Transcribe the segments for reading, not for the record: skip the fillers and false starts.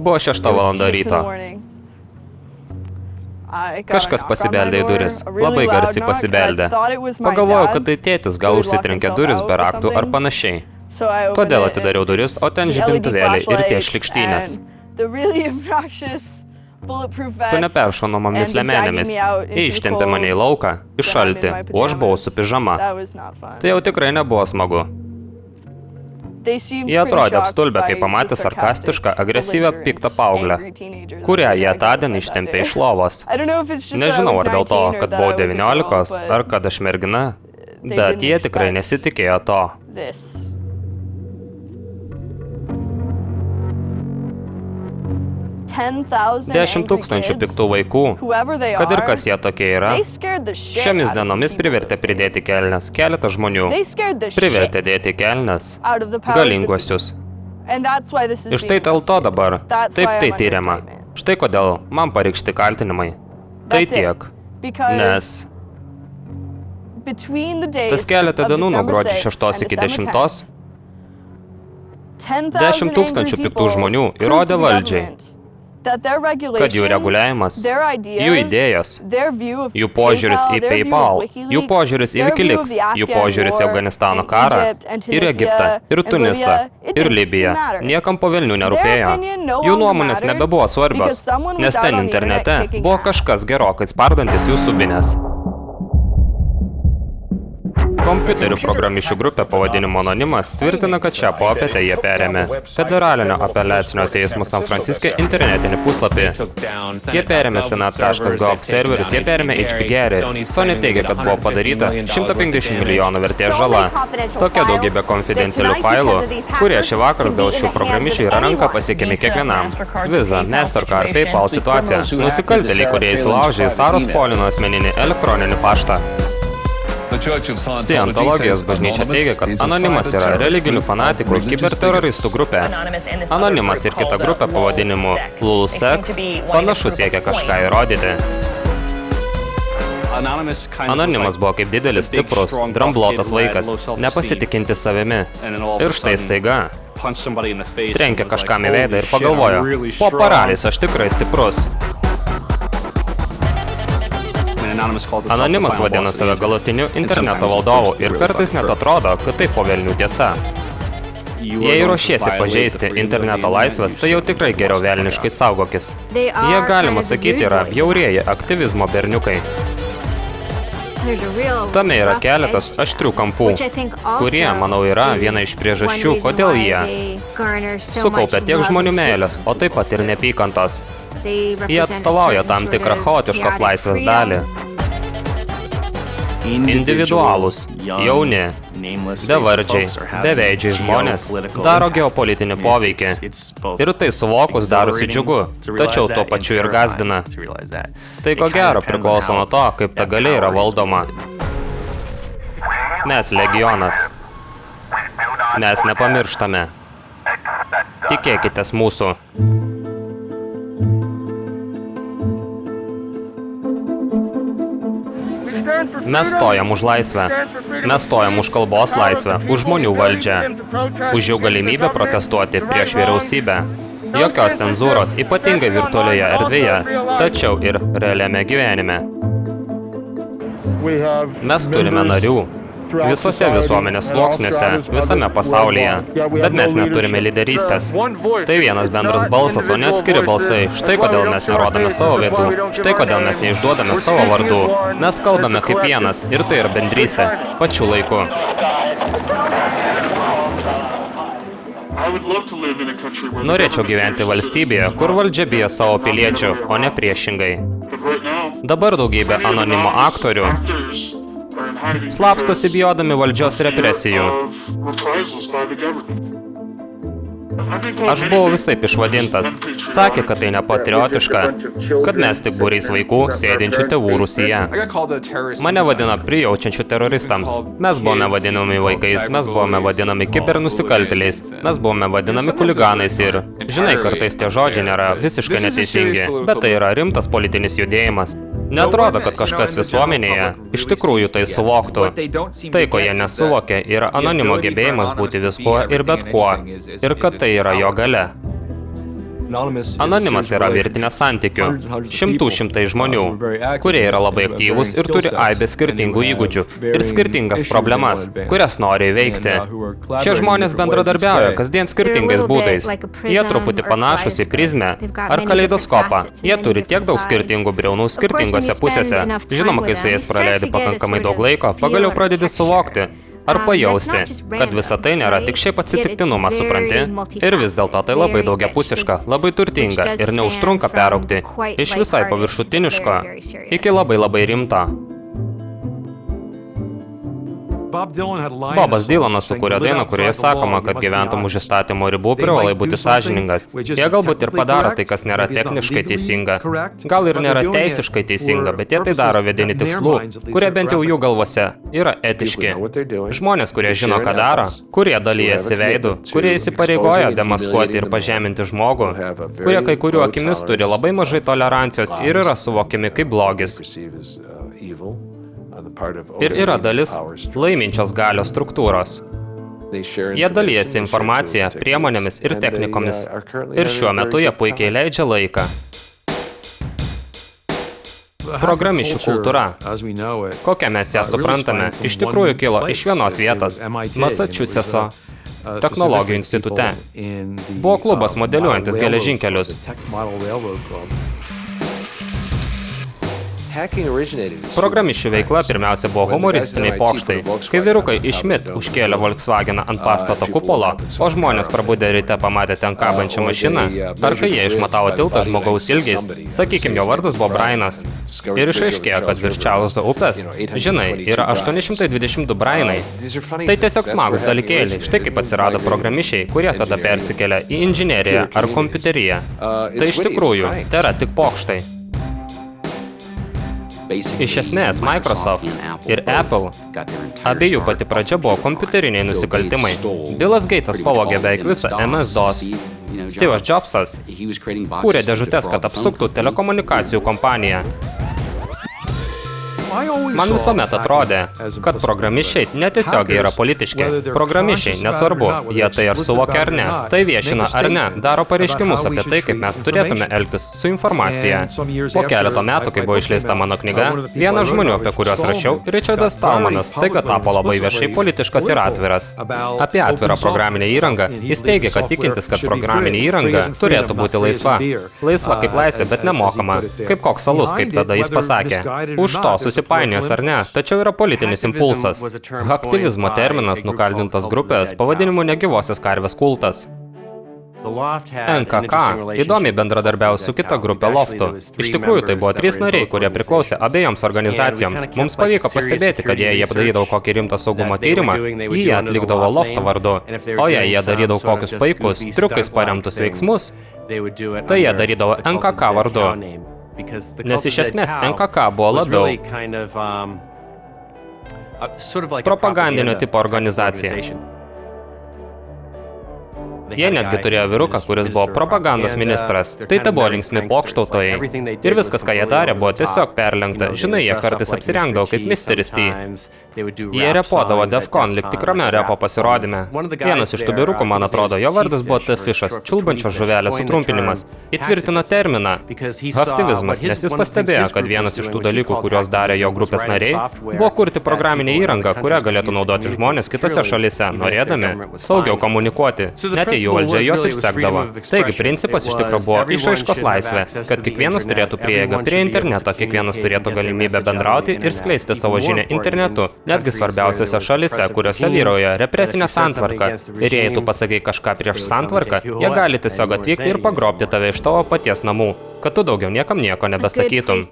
Buvo 6 valanda ryto. Kažkas pasibeldė į duris. Labai garsiai pasibeldė. Pagalvojau, kad tai tėtis gal užsitrenkė duris be raktų ar panašiai. Todėl atidariau duris, o ten žibintuvėliai ir tie šlikštynės. Su neperšaunamomis lemenėmis. Jie ištempė mane į lauką, į šaltį, o aš buvau su pižama. Tai jau tikrai nebuvo smagu. Jie atrodė apstulbę, kai pamatė sarkastišką, agresyvę, piktą paauglę, kurią jie tądien ištempė iš lovos. Nežinau, ar dėl to, kad buvau 19, ar kad aš mergina, bet jie tikrai nesitikėjo to. 10 000 piktų vaikų, kad ir kas jie tokie yra, šiomis dienomis privertė pridėti kelnes keletą žmonių, privertė dėti kelnes galinguosius. Ir štai dėl to dabar, taip tai tyriama. Štai kodėl man pareikšti kaltinimai. Tai tiek, nes tas keletą dienų nuo gruodžio 6 iki 10 10 000 piktų žmonių įrodė valdžiai, kad jų reguliavimas, jų idėjos, jų požiūris į PayPal, jų požiūris į Wikileaks, jų požiūris į Afganistano karą, ir Egiptą, ir Tunisą, ir Libiją, niekam po velnių nerūpėjo. Jų nuomonės nebebuvo svarbios, nes ten internete buvo kažkas gerokai spardantis jų subinės. Kompiuterių programišių grupė pavadinimu Anonimas tvirtina, kad šią popietę jie perėmė Federalinio apeliacinio teismo San Franciske internetinį puslapį. Jie perėmė Senat.gov serverius, jie perėmė HP Gary. Sony teigia, kad buvo padaryta 150 milijonų vertės žala. Tokia daugybė konfidencialių failų, kurie šį vakarą dėl šių programišių yra ranka pasiekiami kiekvienam. Visa, Mastercard, PayPal situacija. Nusikaltėliai, kurie įsilaužė į Saros Polino asmeninį elektroninį paštą. Scientologijos bažnyčia teigia, kad Anonimas yra religinių fanatikų kiberteroristų grupė. Anonimas ir kita grupė pavadinimu LulzSec panašu siekia kažką įrodyti. Anonimas buvo kaip didelis, stiprus, dramblotas vaikas, nepasitikintis savimi. Ir štai staiga trenkė kažkam į veidą ir pagalvojo, po paraliais aš tikrai stiprus. Anonimas vadina save galutiniu interneto valdovu ir kartais net atrodo, kad tai po velnių tiesa. Jei ruošiesi pažeisti interneto laisvės, tai jau tikrai geriau velniškai saugokis. Jie, galima sakyti, yra bjaurieji aktyvizmo berniukai. Tame yra keletas aštrių kampų, kurie, manau, yra viena iš priežasčių, kodėl jie sukaupia tiek žmonių meilės, o taip pat ir neapykantos. Jie atstovauja tam tikrą chaotiškos laisvės dalį. Individualūs, jauni, bevardžiai, beveidžiai žmonės daro geopolitinį poveikį. Ir tai suvokus darosi džiugu, tačiau tuo pačiu ir gazdina. Tai ko gero priklauso nuo to, kaip ta galia yra valdoma. Mes legionas. Mes nepamirštame. Tikėkitės mūsų. Mes stojam už laisvę. Mes stojam už kalbos laisvę, už žmonių valdžią, už jų galimybę protestuoti prieš vyriausybę. Jokios cenzūros, ypatingai virtualioje erdvėje, tačiau ir realiame gyvenime. Mes turime narių visose visuomenės sluoksniuose, visame pasaulyje, bet mes neturime lyderystės. Tai vienas bendras balsas, o ne atskiri balsai. Štai kodėl mes nerodome savo veidų, štai kodėl mes neišduodame savo vardų. Mes kalbame kaip vienas, ir tai yra bendrystė, pačiu laiku. Norėčiau gyventi valstybėje, kur valdžia bijo savo piliečių, o ne priešingai. Dabar daugybė anonimo aktorių slapstosi bijodami valdžios represijų. Aš buvau visaip išvadintas. Sakė, kad tai nepatriotiška, kad mes tik būriais vaikų sėdinčių tėvų rūsyje. Mane vadina prijaučiančių teroristams. Mes buvome vadinami vaikais, mes buvome vadinami kibernusikaltėliais, mes buvome vadinami chuliganais ir, žinai, kartais tie žodžiai nėra visiškai neteisingi, bet tai yra rimtas politinis judėjimas. Neatrodo, kad kažkas visuomenėje iš tikrųjų tai suvoktų. Tai, ko jie nesuvokia, yra anonimo gebėjimas būti viskuo ir bet kuo, ir kad tai yra jo galia. Anonimas yra virtinė santykių, šimtai žmonių, kurie yra labai aktyvūs ir turi aibę skirtingų įgūdžių ir skirtingas problemas, kurias nori įveikti. Šie žmonės bendradarbiauja kasdien skirtingais būdais. Jie truputį panašus į prizmę ar kaleidoskopą. Jie turi tiek daug skirtingų briaunų skirtingose pusėse. Žinoma, kai su jais praleidi pakankamai daug laiko, pagaliau pradedi suvokti ar pajausti, kad visa tai nėra tik šiaip atsitiktinumas, supranti? Ir vis dėlto tai labai daugiapusiška, labai turtinga ir neužtrunka peraugti iš visai paviršutiniško iki labai rimto. Bobas Dylanas sukūrė dainą, kurioje sakoma, kad gyventum už įstatymo ribų privalai būti sąžiningas. Jie galbūt ir padaro tai, kas nėra techniškai teisinga. Gal ir nėra teisiškai teisinga, bet jie tai daro vedini tikslų, kurie bent jau jų galvose yra etiški. Žmonės, kurie žino, ką daro, kurie dalyjasi veidų, kurie įsipareigoja demaskuoti ir pažeminti žmogų, kurie kai kurių akimis turi labai mažai tolerancijos ir yra suvokiami kaip blogis. Ir yra dalis laiminčios galios struktūros. Jie dalyjasi informaciją, priemonėmis ir technikomis. Ir šiuo metu jie puikiai leidžia laiką. Programišių kultūra, kokią mes ją suprantame, iš tikrųjų kilo iš vienos vietos – Masačusetso technologijų institute. Buvo klubas modeliuojantis geležinkelius. Programišių veikla pirmiausia buvo humoristiniai pokštai, kai vyrukai iš MIT užkėlė Volkswageną ant pastato kupolo, o žmonės prabudę ryte pamatė ten kabančią mašiną, ar kai jie išmatavo tiltą žmogaus ilgiais, sakykime, jo vardas buvo Brianas. Ir išaiškėjo, kad virš Čarlzo upės, žinai, yra 822 Brianai. Tai tiesiog smagus dalykėliai, štai kaip atsirado programišiai, kurie tada persikėlė į inžineriją ar kompiuteriją. Tai iš tikrųjų, tai yra tik pokštai. Iš esmės, Microsoft ir Apple, abiejų pati pradžia buvo kompiuteriniai nusikaltimai. Billas Gatesas pavogė beveik visą MS-DOS. Steve'as Jobsas kūrė dėžutes, kad apsuktų telekomunikacijų kompaniją. Man visuomet atrodė, kad programišiai netiesiogiai yra politiški. Programišiai, nesvarbu, jie tai ar suvokia ar ne, tai viešina ar ne, daro pareiškimus apie tai, kaip mes turėtume elgtis su informacija. Po keleto metų, kai buvo išleista mano knyga, vienas žmonių, apie kuriuos rašiau, Richardas Stallmanas, staiga tapo labai viešai politiškas ir atviras. Apie atvirą programinę įrangą, jis teigė, kad tikintis, kad programinė įranga turėtų būti laisva. Laisva kaip laisvė, bet nemokama. Kaip koks alus, kaip tada jis pasakė. Už to susipainios ar ne, tačiau yra politinis impulsas. Haktivizmo terminas nukaldintas grupės pavadinimu negyvosios karvės kultas. NKK įdomiai bendradarbiavo su kita grupė Loftu. Iš tikrųjų, tai buvo 3 nariai, kurie priklausė abiejoms organizacijoms. Mums pavyko pastebėti, kad jei jie padarydavo kokį rimtą saugumo tyrimą, jie atlikdavo Lofto vardu. O jei jie darydavo kokius paikus, triukais paremtus veiksmus, tai jie darydavo NKK vardu. Nes iš esmės NKK buvo labiau propagandinio tipo organizacija. Jie netgi turėjo vyruką, kuris buvo propagandos ministras. Tai buvo linksmi pokštautojai. Ir viskas, ką jie darė, buvo tiesiog perlenkta. Žinai, jie kartais apsirengdavo kaip Misteris T. Jie repodavo Defcon lyg tikrame repo pasirodyme. Vienas iš tų vyrukų, man atrodo, jo vardas buvo T-Fishas, čiulbančios žuvelės sutrumpinimas. Įtvirtino terminą haktivizmas, nes jis pastebėjo, kad vienas iš tų dalykų, kuriuos darė jo grupės nariai, buvo kurti programinę įrangą, kurią galėtų naudoti žmonės kitose šalyse, norėdami saugiau komunikuoti. Net jų valdžia jos išsekdavo. Taigi, principas iš tikro buvo išraiškos laisvė, kad kiekvienas turėtų prieigą prie interneto, kiekvienas turėtų galimybę bendrauti ir skleisti savo žinią internetu, netgi svarbiausiose šalyse, kuriuose vyrauja represinė santvarka. Ir jei tu pasakai kažką prieš santvarką, jie gali tiesiog atvykti ir pagrobti tave iš tavo paties namų, kad tu daugiau niekam nieko nebesakytum.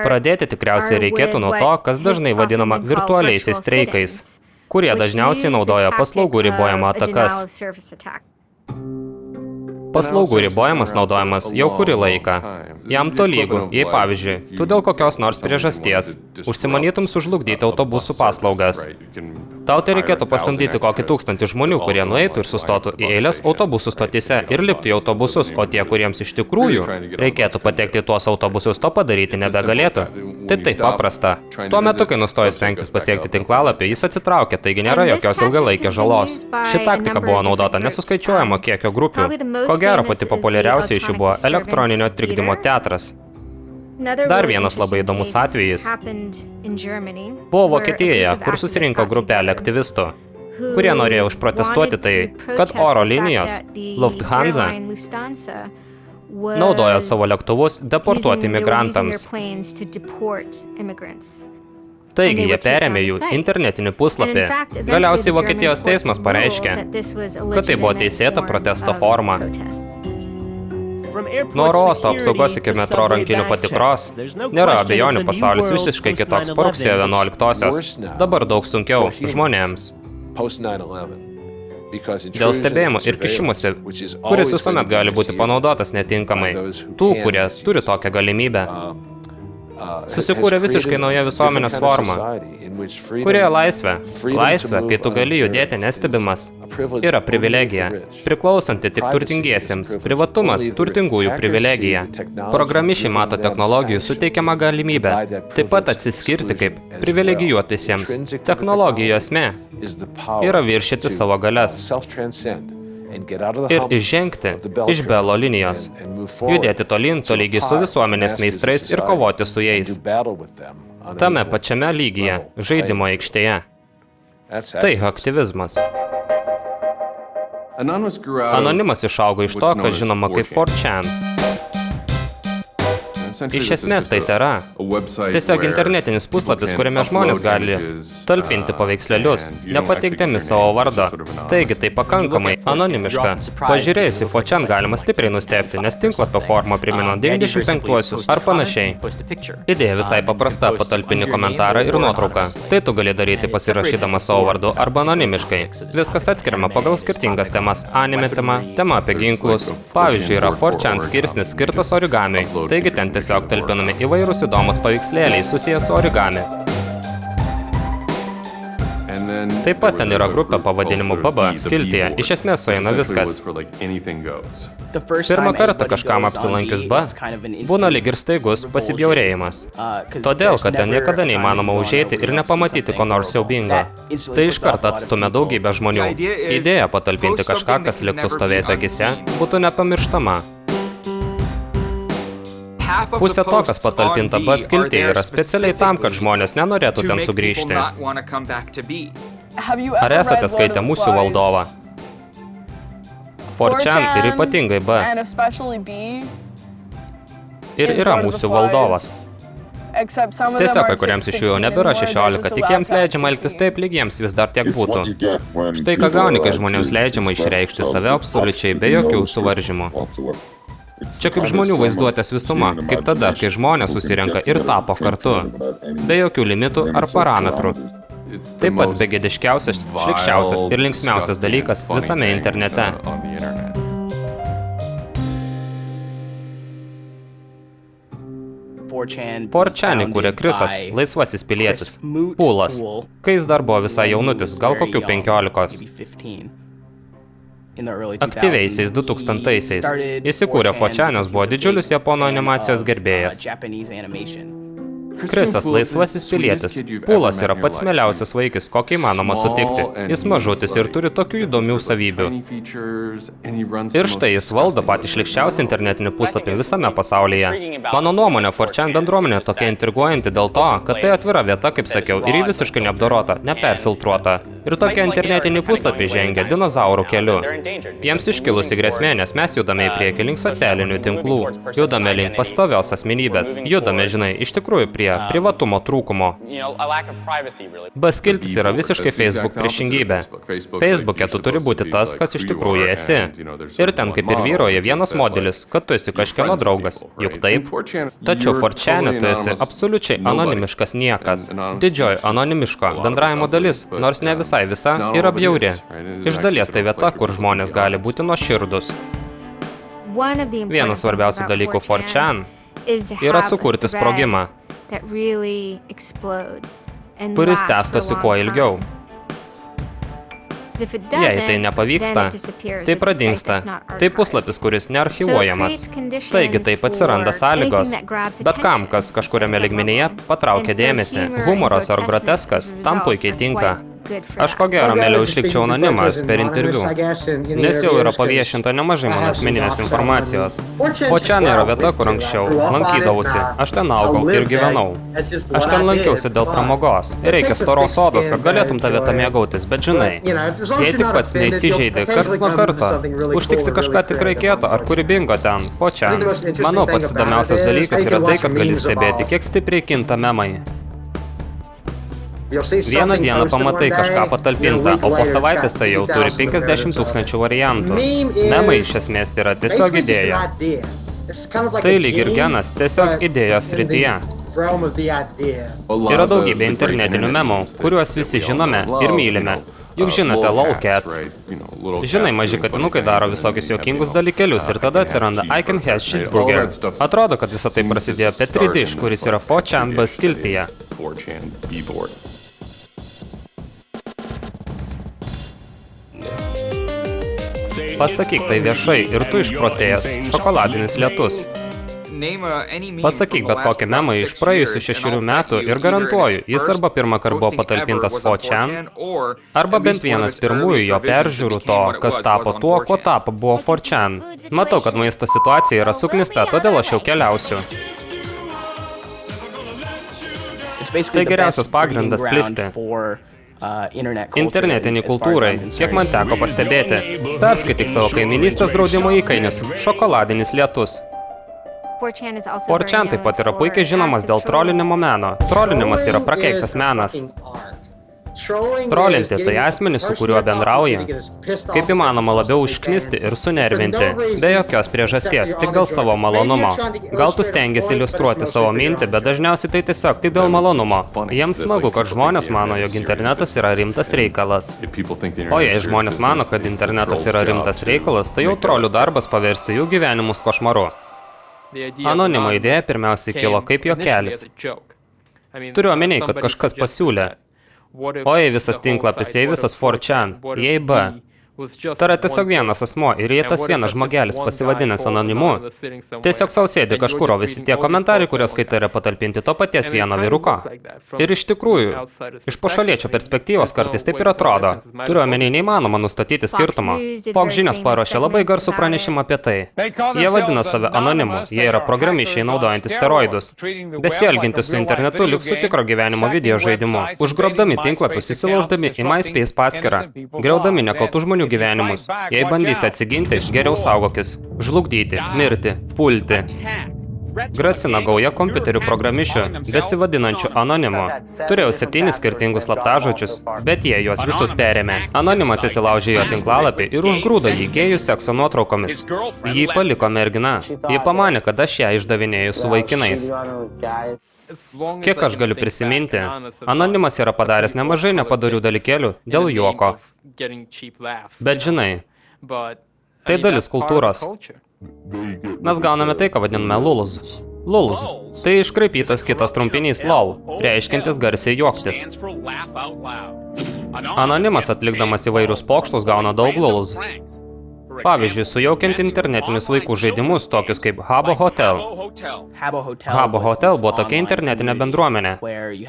Pradėti tikriausiai reikėtų nuo to, kas dažnai vadinama virtualiaisiais streikais, kurie dažniausiai naudoja paslaugų ribojimo atakas. Paslaugų ribojimas naudojamas jau kurį laiką. Jam tolygu, jei pavyzdžiui, tu dėl kokios nors priežasties užsimanytum sužlugdyti autobusų paslaugas. Tau tai reikėtų pasamdyti kokį 1000 žmonių, kurie nueitų ir sustotų į eilės autobusų stotyse ir liptų į autobusus, o tie, kuriems iš tikrųjų reikėtų patekti į tuos autobusus, to padaryti nebegalėtų. Tai taip paprasta. Tuo metu, kai nustojo stengtis pasiekti tinklalapį, jis atsitraukė, taigi nėra jokios ilgalaikės žalos. Ši taktika buvo naudota nesuskaičiuojamo kiekio grupių. Ko gero, pati populiariausia iš jų buvo elektroninio trikdymo teatras. Dar vienas labai įdomus atvejis buvo Vokietijoje, kur susirinko grupelė aktyvistų, kurie norėjo užprotestuoti tai, kad oro linijos Lufthansa naudojo savo lėktuvus deportuoti migrantams. Taigi jie perėmė jų internetinį puslapį. Galiausiai Vokietijos teismas pareiškė, kad tai buvo teisėta protesto forma. Nuo oro uosto apsaugos iki metro rankinių patikros nėra abejonių, pasaulis visiškai kitoks po rugsėjo 11-osios. Dabar daug sunkiau žmonėms. Dėl stebėjimo ir kišimusi, kuris visuomet gali būti panaudotas netinkamai, tų, kurie turi tokią galimybę. Susikūrė visiškai nauja visuomenės forma, kurioje laisvė, kai tu gali judėti nestebimas, yra privilegija, priklausanti tik turtingiesiems, privatumas turtingųjų privilegija. Programišiai mato technologijų suteikiamą galimybę, taip pat atsiskirti kaip privilegijuotisiems. Technologijų esmė yra viršyti savo galias ir išžengti iš Belo linijos, judėti tolyn tolygiai su visuomenės meistrais ir kovoti su jais. Tame pačiame lygyje, žaidimo aikštėje. Tai aktyvizmas. Anonimas išaugo iš to, kas žinoma kaip 4chan. Iš esmės tai tėra tiesiog internetinis puslapis, kuriame žmonės gali talpinti paveikslelius, nepateikdami savo vardo. Taigi tai pakankamai anonimiška. Pažiūrėjus į 4chan galima stipriai nustebti, nes tinklapio forma primena 95-uosius ar panašiai. Idėja visai paprasta, patalpini komentarą ir nuotrauką. Tai tu gali daryti pasirašydamas savo vardu arba anonimiškai. Viskas atskiriama pagal skirtingas temas. Anime tema apie ginklus. Pavyzdžiui, yra 4chan skirsnis skirtas origamiui. Taigi ten tiesiog talpinami įvairūs įdomus paveikslėliai susijęs su origami. Taip pat ten yra grupė pavadinimu BB skiltyje. Iš esmės sueina viskas. Pirmą kartą kažkam apsilankius B būna lyg ir staigus pasibjaurėjimas. Todėl, kad ten niekada neįmanoma užeiti ir nepamatyti ko nors siaubingo. Tai iš karto atstumia daugybę žmonių. Idėja patalpinti kažką, kas liktų stovėti akise, būtų nepamirštama. Pusė to, kas patalpinta B skiltyje, yra specialiai tam, kad žmonės nenorėtų ten sugrįžti. Ar esate skaitę Musių valdovą? 4chan ir ypatingai B. Ir yra Musių valdovas. Tiesiog, kai kuriems iš jų jau nebėra 16, tik jiems leidžiama elgtis taip, lyg jiems vis dar tiek būtų. Štai ką gauni, kai žmonėms leidžiama išreikšti save absoliučiai be jokių suvaržymų. Čia kaip žmonių vaizduotės visuma, kaip tada, kai žmonės susirenka ir tapo kartu, be jokių limitų ar parametrų. Tai pats begėdiškiausias, šlykščiausias ir linksmiausias dalykas visame internete. 4chan įkūrė Krisas, laisvasis pilietis, Pūlas, kai jis dar buvo visai jaunutis, gal kokių 15. Aktyviaisiais 2000-aisiais. Įsikūrė 4chan, nes buvo didžiulis japonų animacijos gerbėjas. Krisas laisvasis pilietis. Pūlas yra pats mieliausias vaikis, kokį įmanoma sutikti. Jis mažutis ir turi tokių įdomių savybių. Ir štai jis valdo patį šlykščiausią internetinį puslapį visame pasaulyje. Mano nuomonė, 4chan bendruomenė tokia intriguojanti dėl to, kad tai atvira vieta, kaip sakiau, ir ji visiškai neapdorota, neperfiltruota. Ir tokie internetiniai puslapiai žengia dinozaurų keliu. Jiems iškilusi grėsmė, nes mes judame į priekį link socialinių tinklų. Judame link pastovios asmenybės. Judame, žinai, iš tikrųjų prie privatumo trūkumo. B-skiltis yra visiškai Facebook priešingybė. Facebook'e tu turi būti tas, kas iš tikrųjų esi. Ir ten kaip ir vyroja vienas modelis, kad tu esi kažkieno draugas. Juk taip? Tačiau 4chan'e tu esi absoliučiai anonimiškas niekas. Didžioji anonimiško bendravimo dalis, nors ne visai visa, yra bjauri. Iš dalies tai vieta, kur žmonės gali būti nuoširdūs. Vienas svarbiausių dalykų 4chan yra sukurti sprogimą, kuris tęstosi kuo ilgiau. Jei tai nepavyksta, tai pradingsta. Tai puslapis, kuris nearchyvuojamas. Taigi taip atsiranda sąlygos. Bet kam, kas kažkuriame lygmenyje patraukia dėmesį. Humoras ar groteskas tam puikiai tinka. Aš ko gero mieliau išlikčiau anonimas per interviu, nes jau yra paviešinta nemažai mano asmeninės informacijos. O čia nėra vieta, kur anksčiau lankydavausi. Aš ten augau ir gyvenau. Aš ten lankiausi dėl pramogos. Reikia storos odos, kad galėtum tą vietą mėgautis, bet žinai, jei tik pats neįsižeidai karts nuo karto, užtiksi kažką tikrai kieto ar kūrybingo ten, po čia. Manau, pats įdomiausias dalykas yra tai, kad gali stebėti, kiek stipriai kinta memai. Vieną dieną pamatai kažką patalpintą, o po savaitės tai jau turi 50 000 variantų. Memai iš esmės yra tiesiog idėja. Tai lyg ir genas, tiesiog idėjos srityje. Yra daugybė internetinių memų, kuriuos visi žinome ir mylime. Juk žinote lolcats. Žinai, maži katinukai daro visokius juokingus dalykelius ir tada atsiranda I can have cheeseburger. Atrodo, kad visą tai prasidėjo Petri Dish, kuris yra 4chan skiltyje. Pasakyk tai viešai ir tu išprotėjęs, šokoladinis lietus. Pasakyk bet kokį memą iš praėjusių 6 metų ir garantuoju, jis arba pirmą kartą buvo patalpintas 4chan, arba bent vienas pirmųjų jo peržiūrų to, kas tapo tuo, ko tapo buvo 4chan. Matau, kad maisto situacija yra suknista, todėl aš jau keliausiu. Tai geriausias pagrindas plisti. Internetiniai kultūrai, kiek man teko pastebėti. Perskaityk savo kaiminystės draudimo įkainius. Šokoladinis lietus. 4chan taip pat yra puikiai žinomas dėl trolinimo meno. Trolinimas yra prakeiktas menas. Trolinti tai asmenys, su kuriuo bendrauja. Kaip įmanoma labiau užknisti ir sunervinti. Be jokios priežasties, tik dėl savo malonumo. Gal tu stengiasi iliustruoti savo mintį, bet dažniausiai tai tiesiog tik dėl malonumo. Jiems smagu, kad žmonės mano, jog internetas yra rimtas reikalas. O jei žmonės mano, kad internetas yra rimtas reikalas, tai jau trolių darbas paversti jų gyvenimus košmaru. Anonimo idėja pirmiausiai kilo kaip juokelis. Turiu omeny, kad kažkas pasiūlė. O jei visas tinklapis, jei visas 4chan, jei B. Tai yra tiesiog vienas asmo ir jei tas vienas žmogelis pasivadinęs anonimu, tiesiog sau sėdi kažkur, o visi tie komentarai, kurios skaitai yra patalpinti to paties vieno vyruko. Ir iš tikrųjų, iš pašaliečio perspektyvos kartais taip ir atrodo. Turiu omeny neįmanoma nustatyti skirtumą. Fox žinios paruošė labai garsų pranešimą apie tai. Jie vadina save anonimu, jie yra programišiai naudojantis steroidus. Besielginti su internetu lyg su tikro gyvenimo video žaidimu, užgrobdami tinklapius, įsilauždami į MySpace paskyrą, griaudami nekaltų žmonių gyvenimus. Jei bandysi atsiginti, geriau saugokis. Žlugdyti, mirti, pulti. Grasina gauja kompiuterių programišių, besivadinančių anonimu. Turėjau 7 skirtingus slaptažodžius, bet jie juos visus perėmė. Anonimas įsilaužė jo tinklalapį ir užgrūdo jį gėjų sekso nuotraukomis. Jį paliko mergina. Ji pamanė, kad aš ją išdavinėju su vaikinais. Kiek aš galiu prisiminti, anonimas yra padaręs nemažai nepadorių dalykėlių dėl juoko. Bet žinai, tai dalis kultūros. Mes gauname tai, ką vadiname lulz. Lulz – tai iškraipytas kitas trumpinys lol, reiškiantis garsiai juoktis. Anonimas atlikdamas įvairius pokštus gauna daug lulz. Pavyzdžiui, sujaukiant internetinius vaikų žaidimus, tokius kaip Habbo Hotel. Habbo Hotel buvo tokia internetinė bendruomenė,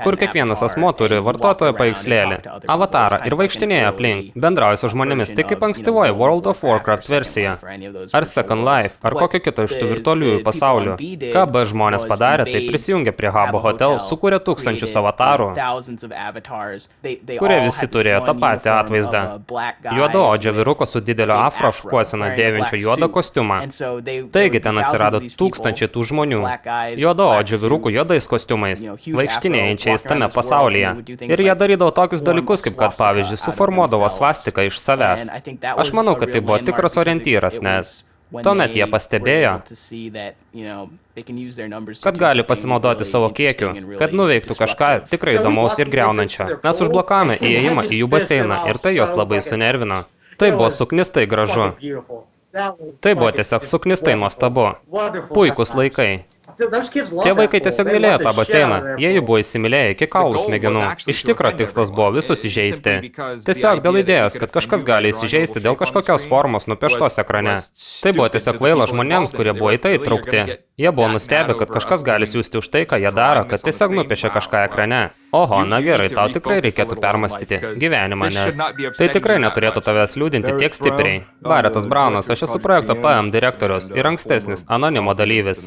kur kiekvienas asmuo turi vartotojo paveikslėlį, avatarą ir vaikštinėja aplink, bendrauja su žmonėmis, tai kaip ankstyvoji World of Warcraft versija, ar Second Life, ar kokio kito iš tų virtualiųjų pasaulių. Ką B žmonės padarė, tai prisijungė prie Habbo Hotel, sukūrė tūkstančius avatarų, kurie visi turėjo tą patį atvaizdą. Juodaodžio vyruko su didelio afro šukuosena dėvinčio juodą kostiumą. Taigi ten atsirado tūkstančiai tų žmonių, juodaodžių vyrukų juodais kostiumais, vaikštinėjančiais tame pasaulyje. Ir jie darydavo tokius dalykus, kaip kad, pavyzdžiui, suformuodavo svastiką iš savęs. Aš manau, kad tai buvo tikras orientyras, nes tuomet jie pastebėjo, kad gali pasinaudoti savo kiekiu, kad nuveiktų kažką tikrai įdomaus ir griaunančio. Mes užblokavome įėjimą į jų baseiną ir tai jos labai sunervino. Tai buvo suknistai gražu. Tai buvo tiesiog suknistai nuostabu. Puikūs laikai. Tie vaikai tiesiog mylėjo tą baseiną, jie jį buvo įsimylėję iki kaulų smegenų. Iš tikro tikslas buvo visus įžeisti. Tiesiog dėl idėjos, kad kažkas gali įsižeisti dėl kažkokios formos nupieštos ekrane. Tai buvo tiesiog kvaila žmonėms, kurie buvo į tai įtraukti. Jie buvo nustebę, kad kažkas gali siųsti už tai, ką jie daro, kad tiesiog nupiešia kažką ekrane. Oho, na gerai, tau tikrai reikėtų permastyti gyvenimą, nes tai tikrai neturėtų tavęs liūdinti tiek stipriai. Baretas Braunas, aš esu projekto PM direktorius ir ankstesnis anonimo dalyvis.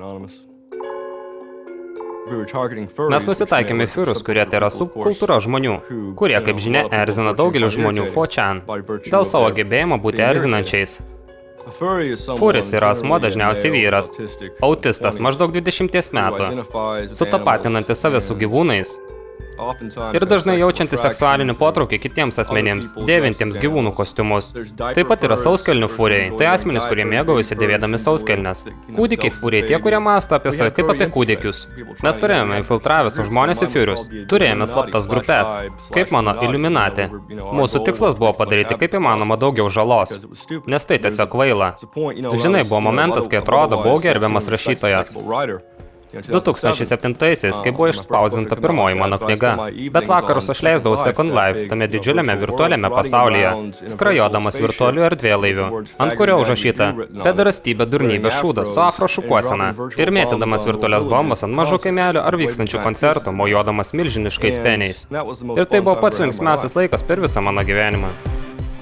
Mes nusitaikėme į furus, kurie tai yra subkultūra žmonių, kurie, kaip žinia, erzina daugelį žmonių 4chan dėl savo gebėjimo būti erzinančiais. Furis yra asmuo dažniausiai vyras, autistas maždaug 20 metų, sutapatinantis save su gyvūnais ir dažnai jaučiantis seksualinį potraukį kitiems asmenims, dėvintiems gyvūnų kostiumus. Taip pat yra sauskelnių furiai, tai asmenys, kurie mėgaujasi dėvėdami sauskelnes. Kūdikiai furiai, tie, kurie mąsto apie save kaip apie kūdikius. Mes turėjome infiltravę su žmonės į furius, turėjome slaptas grupės, kaip mano Illuminati. Mūsų tikslas buvo padaryti kaip įmanoma daugiau žalos, nes tai tiesiog kvaila. Žinai, buvo momentas, kai atrodo, buvau gerbiamas rašytojas. 2007-aisiais, kai buvo išspausdinta pirmoji mano knyga, bet vakarus aš leisdavau Second Life tame didžiuliame virtualiame pasaulyje, skrajodamas virtualiu erdvėlaiviu, ant kurio užrašyta pedarastybė durnybė šūdas su afro šukuosena ir mėtydamas virtualias bombas ant mažų kaimelių ar vykstančių koncertų, mojuodamas milžiniškais peniais. Ir tai buvo pats linksmiausias laikas per visą mano gyvenimą.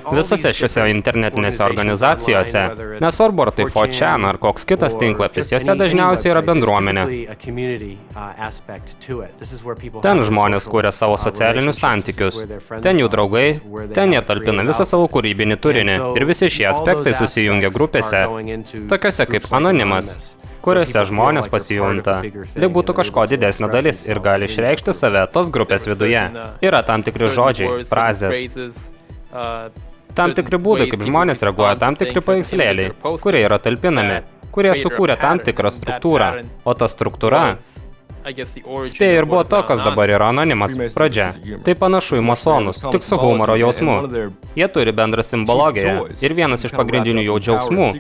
Visose šiose internetinėse organizacijose, nesvarbu ar tai 4chan ar koks kitas tinklapis, jose dažniausiai yra bendruomenė. Ten žmonės kūrė savo socialinius santykius, ten jų draugai, ten jie talpina visą savo kūrybinį turinį ir visi šie aspektai susijungia grupėse, tokiose kaip Anonimas, kuriuose žmonės pasijunta, lyg būtų kažko didesnė dalis ir gali išreikšti save tos grupės viduje. Yra tam tikri žodžiai, frazės. Tam tikri būdai, kaip žmonės reaguoja, tam tikri paveikslėliai, kurie yra talpinami, kurie sukūrė tam tikrą struktūrą, o ta struktūra, spėju ir buvo to, kas dabar yra Anonimas pradžia. Tai panašu į masonus, tik su humoro jausmu. Jie turi bendrą simbologiją ir vienas iš pagrindinių jų džiaugsmų.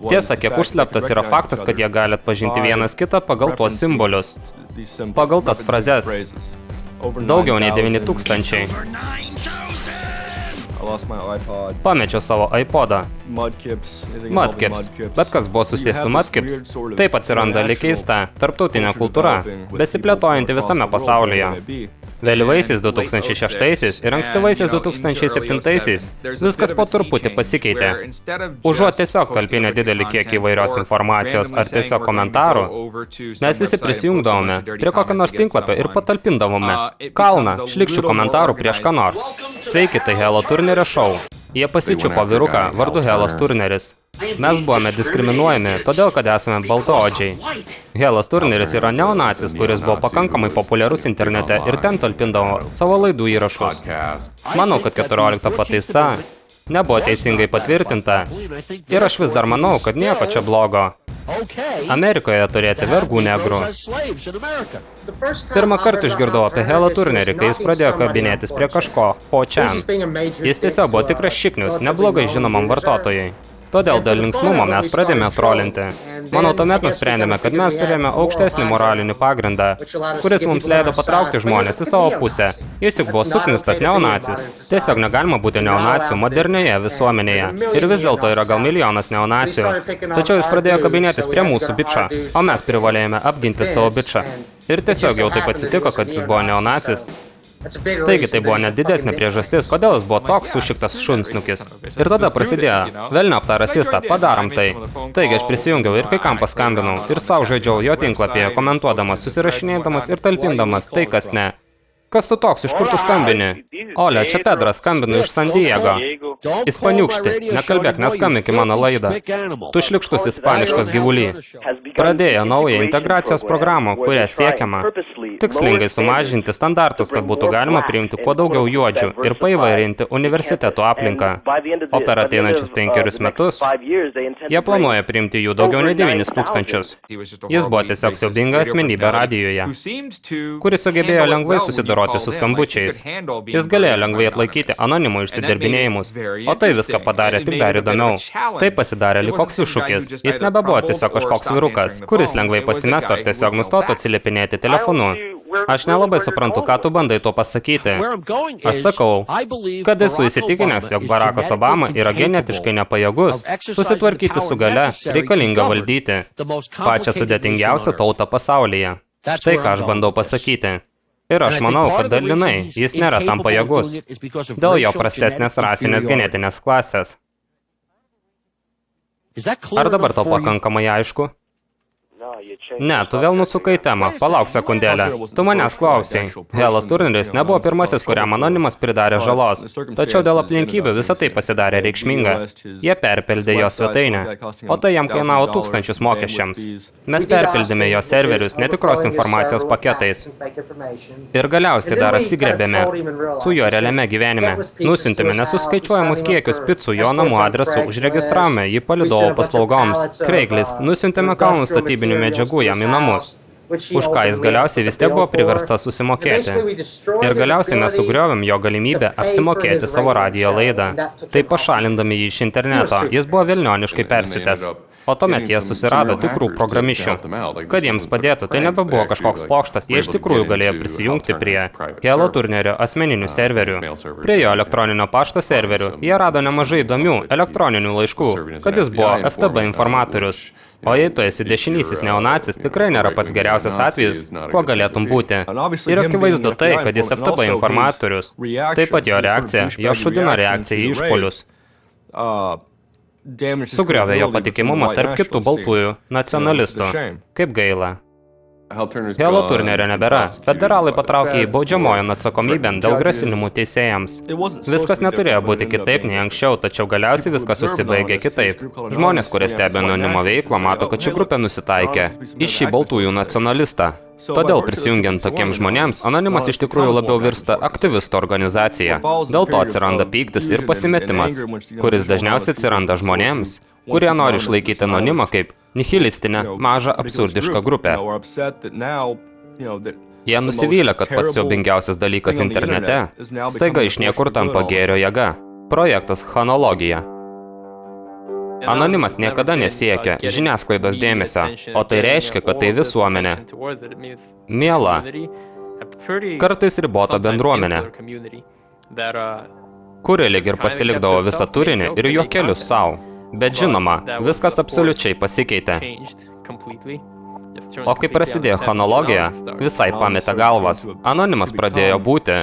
Tiesa, kiek užslėptas yra faktas, kad jie gali atpažinti vienas kitą pagal tuos simbolius, pagal tas frazes. Daugiau nei 9000. Pamečiau savo iPodą. Mudkips. Bet kas buvo susijęs su Mudkips? Taip atsiranda lyg keista tarptautinė kultūra, besiplėtojanti visame pasaulyje. Vėlyvaisiais 2006 ir ankstyvaisiais 2007 viskas po truputį pasikeitė. Užuot tiesiog talpinę didelį kiekį įvairios informacijos ar tiesiog komentarų, mes visi prisijungdavome prie kokio nors tinklapio ir patalpindavome kalną šlykščių komentarų prieš ką nors. Sveiki, tai Halo turnerio šou. Jie pasičiupo vyruką vardu Helas Turneris. Mes buvome diskriminuojami, todėl kad esame baltaodžiai. Helas Turneris yra neonacis, kuris buvo pakankamai populiarus internete ir ten talpindavo savo laidų įrašus. Manau, kad 14 pataisa nebuvo teisingai patvirtinta ir aš vis dar manau, kad nieko čia blogo. Amerikoje turėti vergų negrų. Pirmą kartą išgirdau apie Helą Turnerį, kai jis pradėjo kabinėtis prie kažko 4chan. Jis tiesiog buvo tikras šiknius, neblogai žinomam vartotojai. Todėl dėl linksmumo mes pradėjome trolinti. Manau, tuomet nusprendėme, kad mes turėjome aukštesnį moralinį pagrindą, kuris mums leido patraukti žmonės į savo pusę. Jis juk buvo suknistas neonacis. Tiesiog negalima būti neonacių modernioje visuomenėje. Ir vis dėlto yra gal milijonas neonacijų. Tačiau jis pradėjo kabinėtis prie mūsų bičą, o mes privalėjome apginti savo bičą. Ir tiesiog jau taip atsitiko, kad jis buvo neonacis. Taigi tai buvo net didesnė priežastis, kodėl jis buvo toks sušiktas šunsnukis. Ir tada prasidėjo, velniop tą rasistą, padarom tai. Taigi aš prisijungiau ir kai kam paskambinau ir savo žaidžiau jo tinklapyje, komentuodamas, susirašinėdamas ir talpindamas tai, kas ne. Kas tu toks, iš kur tu skambini? Olia, čia Pedras, skambinu iš San Diego. Ispaniukšti, nekalbėk, neskambink į mano laidą. Tu šlikštus ispaniškas gyvuly. Pradėjo naują integracijos programą, kuria siekiama tikslingai sumažinti standartus, kad būtų galima priimti kuo daugiau juodžių ir paįvairinti universitetų aplinką. O per ateinančius 5 metus jie planuoja priimti jų daugiau nei 9000. Jis buvo tiesiog siaubinga asmenybė radijoje, kuris sugebėjo lengvai susidoroti susidoroti su skambučiais. Jis galėjo lengvai atlaikyti anonimų išsidirbinėjimus, o tai viską padarė tik dar įdomiau. Tai pasidarė lyg koks iššūkis. Jis nebebuvo tiesiog kažkoks vyrukas, kuris lengvai pasimestų ar tiesiog nustotų atsiliepinėti telefonu. Aš nelabai suprantu, ką tu bandai tuo pasakyti. Aš sakau, kad esu įsitikinęs, jog Barackas Obama yra genetiškai nepajėgus susitvarkyti su galia, reikalinga valdyti pačią sudėtingiausią tautą pasaulyje. Štai ką aš bandau pasakyti. Ir aš manau, kad dalinai jis nėra tam pajėgus dėl jo prastesnės rasinės genetinės klasės. Ar dabar tau pakankamai aišku? Ne, tu vėl nusukai temą. Palauk sekundėlę. Tu manęs klausai. Halo turneris nebuvo pirmasis, kuriam anonimas pridarė žalos. Tačiau dėl aplinkybių visą tai pasidarė reikšminga. Jie perpildė jo svetainę. O tai jam kainavo tūkstančius mokesčiams. Mes perpildėme jo serverius netikros informacijos paketais. Ir galiausiai dar atsigrebėme su jo realiame gyvenime. Nusintėme nesuskaičiuojamus kiekius picų jo namų adresu, užregistravome jį palidovo paslaugoms. Craigslist nusintėme kalnų statybinių medžiagų jam į namus, už ką jis galiausiai vis tiek buvo priverstas susimokėti. Ir galiausiai mes sugriovėm jo galimybę apsimokėti savo radijo laidą. Tai pašalindami jį iš interneto, jis buvo velnioniškai persiutęs. O tuomet jie susirado tikrų programišių. Kad jiems padėtų, tai nebebuvo kažkoks pokštas, jie iš tikrųjų galėjo prisijungti prie Halo turnerio asmeninių serverių. Prie jo elektroninio pašto serverių jie rado nemažai įdomių elektroninių laiškų, kad jis buvo FTB informatorius. O jei tu esi dešinysis neonacis, tikrai nėra pats geriausias atvejis, kuo galėtum būti. Ir akivaizdu tai, kad jis FTB informatorius. Taip pat jo reakcija, jo šūdino reakcija į išpolius sugriovė jo patikimumą tarp kitų baltųjų nacionalistų. Kaip gaila. Halo turnerio nebėra. Federalai patraukė į baudžiamojon atsakomybėn dėl grasinimų teisėjams. Viskas neturėjo būti kitaip nei anksčiau, tačiau galiausiai viskas susibaigė kitaip. Žmonės, kurie stebi anonimo veiklą, mato, kad ši grupė nusitaikė į šį baltųjų nacionalistą. Todėl prisijungiant tokiems žmonėms, anonimas iš tikrųjų labiau virsta aktyvistų organizacija. Dėl to atsiranda pyktis ir pasimetimas, kuris dažniausiai atsiranda žmonėms, kurie nori išlaikyti anonimą kaip nihilistinę, mažą, absurdišką grupę. Jie nusivylė, kad pats siaubingiausias dalykas internete staiga iš niekur tampa gėrio jėga. Projektas Chronologija. Anonimas niekada nesiekia žiniasklaidos dėmesio, o tai reiškia, kad tai visuomenė. Miela, kartais ribota bendruomenė, kuri lyg ir pasilikdavo visą turinį ir juokelius savo. Bet žinoma, viskas absoliučiai pasikeitė. O kai prasidėjo chronologija, visai pametė galvas. Anonimas pradėjo būti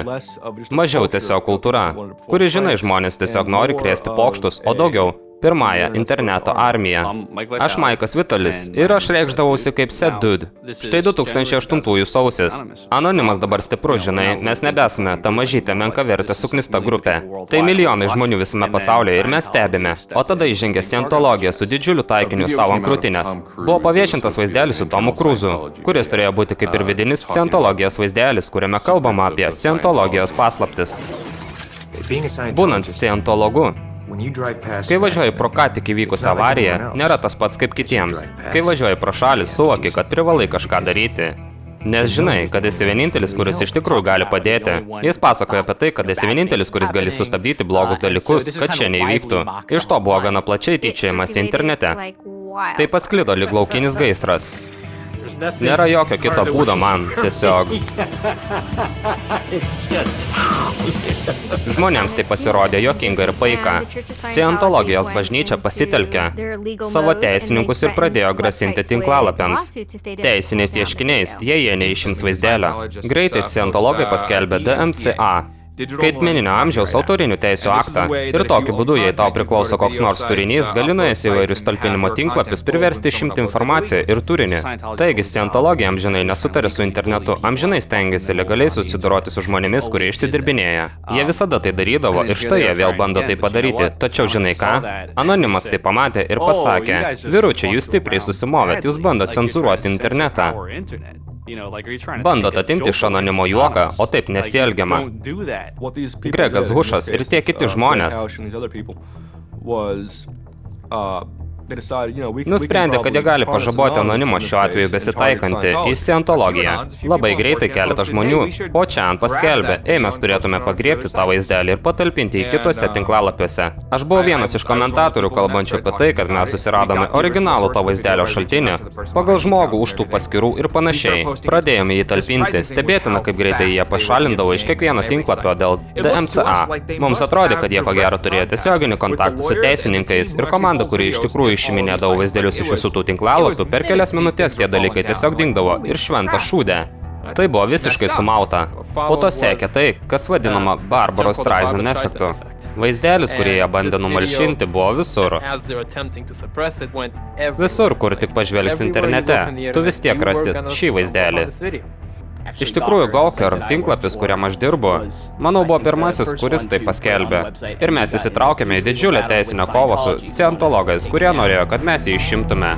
mažiau tiesiog kultūra, kuri, žinai, žmonės tiesiog nori krėsti pokštus, o daugiau pirmąją interneto armiją. Aš Maikas Vitalis ir aš reikšdavausi kaip Sad Dude. Štai 2008 sausis. Anonimas dabar stiprus, žinai, mes nebesame ta mažytė menkavertė suknista grupė. Tai milijonai žmonių visame pasaulyje ir mes stebime. O tada įžengė Scientologija su didžiuliu taikiniu savo ant krūtinės. Buvo paviešintas vaizdelis su Tomu Cruzu, kuris turėjo būti kaip ir vidinis Scientologijos vaizdelis, kuriame kalbama apie Scientologijos paslaptis. Būnant Scientologu, kai važiuoji pro ką tik įvykusią avariją, nėra tas pats kaip kitiems. Kai važiuoji pro šalį, suvoki, kad privalai kažką daryti. Nes žinai, kad esi vienintelis, kuris iš tikrųjų gali padėti. Jis pasakoja apie tai, kad esi vienintelis, kuris gali sustabdyti blogus dalykus, kad čia neįvyktų. Iš to buvo gana plačiai tyčiajimas internete. Tai pasklido lyg laukinis gaisras. Nėra jokio kito būdo man, tiesiog. Žmonėms tai pasirodė juokinga ir paika. Scientologijos bažnyčia pasitelkė savo teisininkus ir pradėjo grasinti tinklalapiams. Teisiniais ieškiniais, jei jie neišims vaizdelio. Greitai Scientologai paskelbė DMCA. Skaitmeninio amžiaus autorinių teisių aktą. Ir tokiu būdu, jei tau priklauso koks nors turinys, gali nuėjęs įvairius talpinimo tinklapius priversti išimti informaciją ir turinį. Taigi, Scientologija amžinai nesutarė su internetu, amžinai stengiasi legaliai susidoroti su žmonėmis, kurie išsidirbinėja. Jie visada tai darydavo ir štai jie vėl bando tai padaryti. Tačiau žinai ką? Anonimas tai pamatė ir pasakė: vyručiai, jūs stipriai susimovėt, jūs bandot cenzūruoti internetą. Bandot atimti iš anonimo juoką, o taip nesielgiama. Gregas Hušas ir tie kiti žmonės Nusprendė, kad jie gali pažaboti anonimą šiuo atveju besitaikantį į Scientologiją. Labai greitai keletas žmonių po čia ant paskelbė, mes turėtume pagriebti tą vaizdelį ir patalpinti į kituose tinklalapiuose. Aš buvau vienas iš komentatorių kalbančių apie tai, kad mes susiradome originalų to vaizdelio šaltinį, pagal žmogų už tų paskirų ir panašiai. Pradėjome jį talpinti, stebėtina, kaip greitai jie pašalindavo iš kiekvieno tinklapio dėl DMCA. Mums atrodė, kad jie ko gero turėjo tiesioginį kontaktą su teisininkais ir komanda, kuri iš tikrųjų išiminėdavo vaizdelius iš visų tų tinklalapių, per kelias minutės tie dalykai tiesiog dingdavo ir šventą šūdę. Tai buvo visiškai sumauta. Po to sekė tai, kas vadinama Barbaros Streisand efektu. Vaizdelis, kurį jie bandė numalšinti, buvo visur. Visur, kur tik pažvelgsi internete, tu vis tiek rasi šį vaizdelį. Iš tikrųjų, Gawker, tinklapis, kuriam aš dirbu, manau, buvo pirmasis, kuris tai paskelbė. Ir mes įsitraukėme į didžiulę teisinę kovą su scientologais, kurie norėjo, kad mes jį išimtume.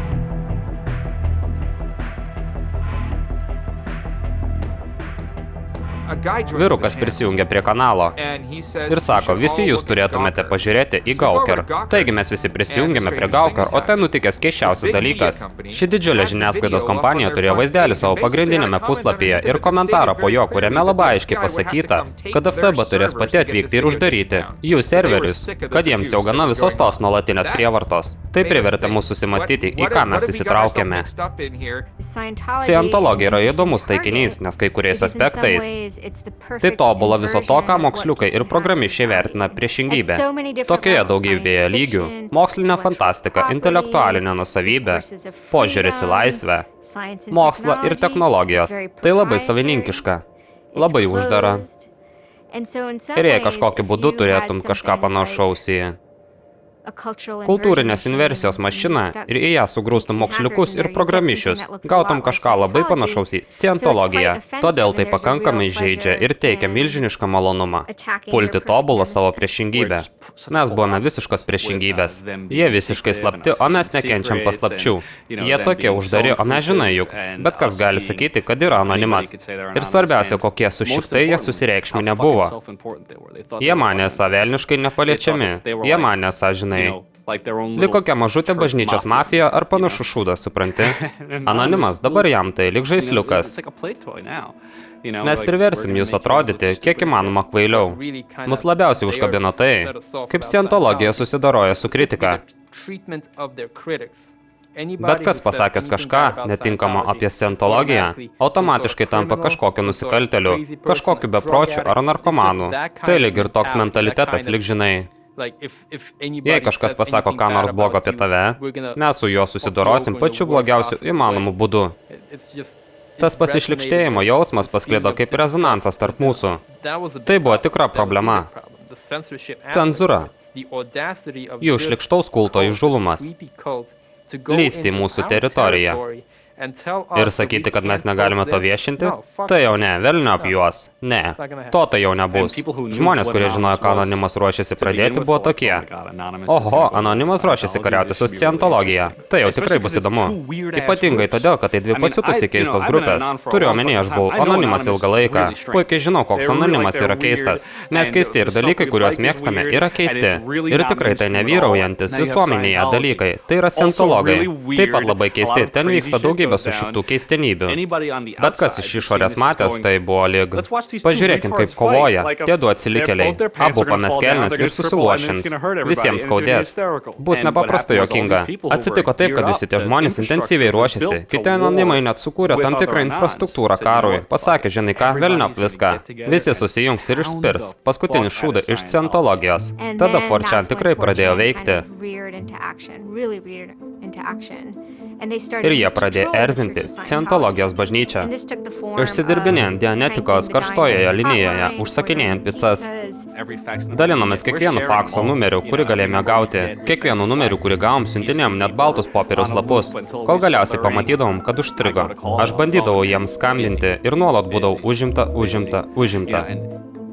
Vyrukas prisijungė prie kanalo ir sako, visi jūs turėtumėte pažiūrėti į Gawker. Taigi mes visi prisijungėme prie Gawker, o ten nutikęs keisčiausias dalykas. Ši didžiulė žiniasklaidos kompanija turėjo vaizdelį savo pagrindinėme puslapyje ir komentarą po jo, kuriame labai aiškiai pasakyta, kad FTB turės pati atvykti ir uždaryti jų serverius, kad jiems jau gana visos tos nuolatinės prievartos. Tai privertė mus susimastyti, į ką mes įsitraukėme. Scientologija yra įdomus taikinys, nes kai kuriais aspektais tai tobula viso to, ką moksliukai ir programišiai vertina priešingybę. Tokioje daugybėje lygių – mokslinė fantastika, intelektualinė nuosavybė, požiūris į laisvę, mokslą ir technologijos. Tai labai savininkiška, labai uždara. Ir jei kažkokiu būdu turėtum kažką panašaus į kultūrinės inversijos mašiną ir į ją sugrūstum moksliukus ir programišius, gautum kažką labai panašaus į Scientologiją. Todėl tai pakankamai žeidžia ir teikia milžinišką malonumą pulti tobulą savo priešingybę. Mes buvome visiškos priešingybės. Jie visiškai slapti, o mes nekenčiam paslapčių. Jie tokie uždari, o mes žinai juk, bet kas gali sakyti, kad yra anonimas. Ir svarbiausia, kokie sušiktai jie susireikšminę buvo. Jie manė esą velniškai nepaliečiami. Jie manė esą, žinai, lyg kokia mažutė bažnyčios mafija ar panašų šūdas, supranti? Anonimas, dabar jam tai lyg žaisliukas. Mes priversim jūs atrodyti, kiek įmanoma kvailiau. Mus labiausiai užkabino tai, kaip Scientologija susidoroja su kritika. Bet kas pasakęs kažką netinkamo apie Scientologiją, automatiškai tampa kažkokiu nusikalteliu, kažkokiu bepročiu ar narkomanu. Tai lyg ir toks mentalitetas, lyg žinai. Jei kažkas pasako ką nors blogo apie tave, mes su juo susidorosim pačiu blogiausiu įmanomu būdu. Tas pasišlikštėjimo jausmas pasklido kaip rezonansas tarp mūsų. Tai buvo tikra problema. Cenzūra. Jų šlikštaus kulto įžulumas. Lįsti į mūsų teritoriją. Ir sakyti, kad mes negalime to viešinti? Tai jau ne, velniop juos. Ne, to tai jau nebus. Žmonės, kurie žinojo, ką Anonimas ruošiasi pradėti, buvo tokie. Oho, Anonimas ruošiasi kariauti su Scientologija. Tai jau tikrai bus įdomu. Ypatingai todėl, kad tai dvi pasiutusi keistos grupės. Turiu omeny, aš buvau Anonimas ilgą laiką. Puikiai žinau, koks Anonimas yra keistas. Mes keisti ir dalykai, kuriuos mėgstame, yra keisti. Ir tikrai tai nevyraujantis visuomenėje dalykai. Tai yra Scientologai. Taip pat labai keisti. Ten vyksta daugybė su šitų keistenybių. Bet kas iš išorės matęs, tai buvo lyg. Pažiūrėkim, kaip kovoja. Tie du atsilikėliai. Abu pames kelnes ir susiluošins. Visiems skaudės. Bus nepaprastai juokinga. Atsitiko taip, kad visi tie žmonės intensyviai ruošiasi. Kiti anonimai net sukūrė tam tikrą infrastruktūrą karui. Pasakė, žinai ką, velniop viską. Visi susijungs ir išspirs. Paskutinį šūdą iš Scientologijos. Tada 4chan tikrai pradėjo veikti. Ir jie pradėjo erzinti Scientologijos bažnyčią. Išsidirbinėjant Dianetikos karštojoje linijoje, užsakinėjant picas. Dalinomės kiekvienu fakso numeriu, kurį galėjome gauti. Kiekvienu numeriu, kurį gavom, siuntinėjom net baltus popieriaus lapus, kol galiausiai pamatydavom, kad užstrigo. Aš bandydavau jiems skambinti ir nuolat būdavau užimta.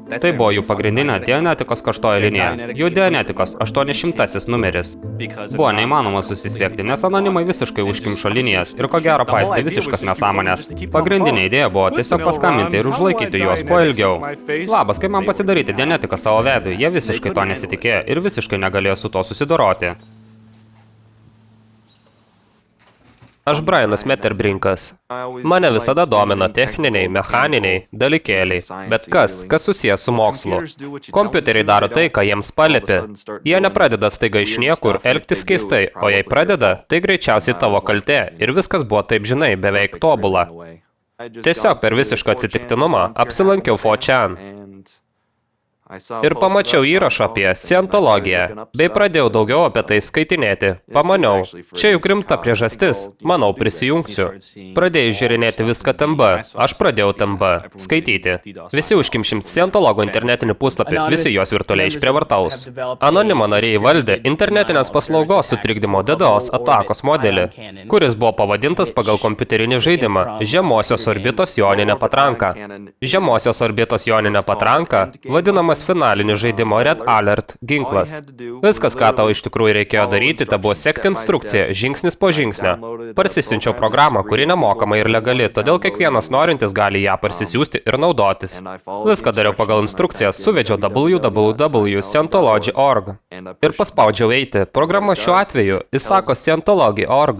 Tai buvo jų pagrindinė Dianetikos karštoji linija. Jų Dianetikos 800 numeris. Buvo neįmanoma susisiekti, nes anonimai visiškai užkimšo linijas ir ko gero paistė visiškas nesąmonės. Pagrindinė idėja buvo tiesiog paskambinti ir užlaikyti juos kuo ilgiau. Labas, kaip man pasidaryti Dianetiką savo veidu, jie visiškai to nesitikėjo ir visiškai negalėjo su to susidoroti. Aš Brianas Metterbrinkas. Mane visada domina techniniai, mechaniniai dalykėliai, bet kas susijęs su mokslu. Kompiuteriai daro tai, ką jiems paliepi. Jie nepradeda staiga iš niekur elgtis keistai, o jei pradeda, tai greičiausiai tavo kaltė ir viskas buvo taip, žinai, beveik tobula. Tiesiog per visišką atsitiktinumą apsilankiau 4chan. Ir pamačiau įrašą apie scientologiją, bei pradėjau daugiau apie tai skaitinėti. Pamaniau, čia juk rimta priežastis, manau prisijungsiu. Pradėjau žiūrinėti viską TMB, aš pradėjau TMB skaityti. Visi užkimšim scientologų internetinį puslapį, visi juos virtualiai išprievartaus. Anonimo nariai valdė internetinės paslaugos sutrikdymo DDoS atakos modelį, kuris buvo pavadintas pagal kompiuterinį žaidimą žemosios orbitos joninė patranka. Žemosios orbitos joninė patranka vadinamas finalinį žaidimo Red Alert ginklas. Viskas, ką tau iš tikrųjų reikėjo daryti, tai buvo sekti instrukciją, žingsnis po žingsnio. Parsisiunčiau programą, kuri nemokama ir legali, todėl kiekvienas norintis gali ją parsisiųsti ir naudotis. Viską dariau pagal instrukciją, suvedžiau www.scientology.org ir paspaudžiau eiti. Programa šiuo atveju įsako Scientology.org.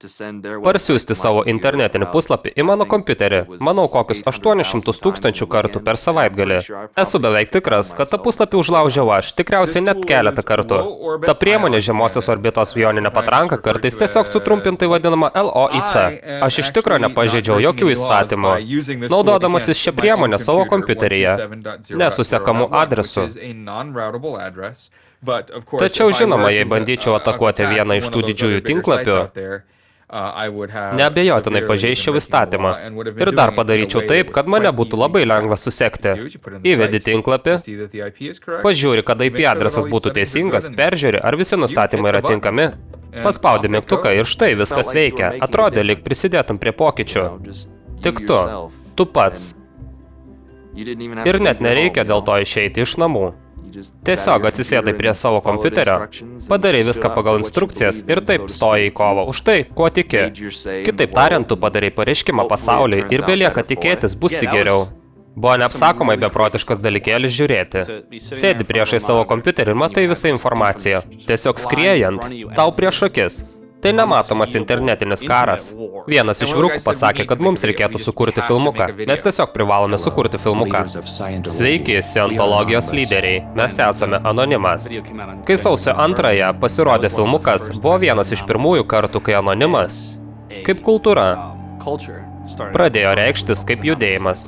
Parsiųsti savo internetinį puslapį į mano kompiuterį, manau kokius 800 000 kartų per savaitgalį. Esu beveik tikras, kad tą puslapį užlaužiau aš, tikriausiai net keletą kartų. Ta priemonė žemosios orbitos joninė patranka kartais tiesiog sutrumpintai vadinama LOIC. Aš iš tikro nepažeidžiau jokių įstatymų, naudodamasis šią priemonę savo kompiuteryje, nesusekamų adresų. Tačiau žinoma, jei bandyčiau atakuoti vieną iš tų didžiųjų tinklapių, neabejotinai pažeisčiau įstatymą ir dar padaryčiau taip, kad mane būtų labai lengva susekti. Įvedi tinklapį, pažiūri, kada IP adresas būtų teisingas, peržiūri, ar visi nustatymai yra tinkami, paspaudi mygtuką ir štai viskas veikia. Atrodė, lyg prisidėtum prie pokyčių. Tik tu pats. Ir net nereikia dėl to išeiti iš namų. Tiesiog atsisėdai prie savo kompiuterio, padarai viską pagal instrukcijas ir taip stoji į kovą už tai, kuo tiki. Kitaip tariant, tu padarai pareiškimą pasauliui ir belieka tikėtis, bus tik geriau. Buvo neapsakomai beprotiškas dalykėlis žiūrėti. Sėdi priešai savo kompiuterį ir matai visą informaciją. Tiesiog skriejant, tau prieš akis. Tai nematomas internetinis karas. Vienas iš vyrukų pasakė, kad mums reikėtų sukurti filmuką. Mes tiesiog privalome sukurti filmuką. Sveiki, scientologijos lyderiai. Mes esame Anonimas. Kai sausio 2 pasirodė filmukas, buvo vienas iš pirmųjų kartų, kai Anonimas, kaip kultūra, pradėjo reikštis kaip judėjimas.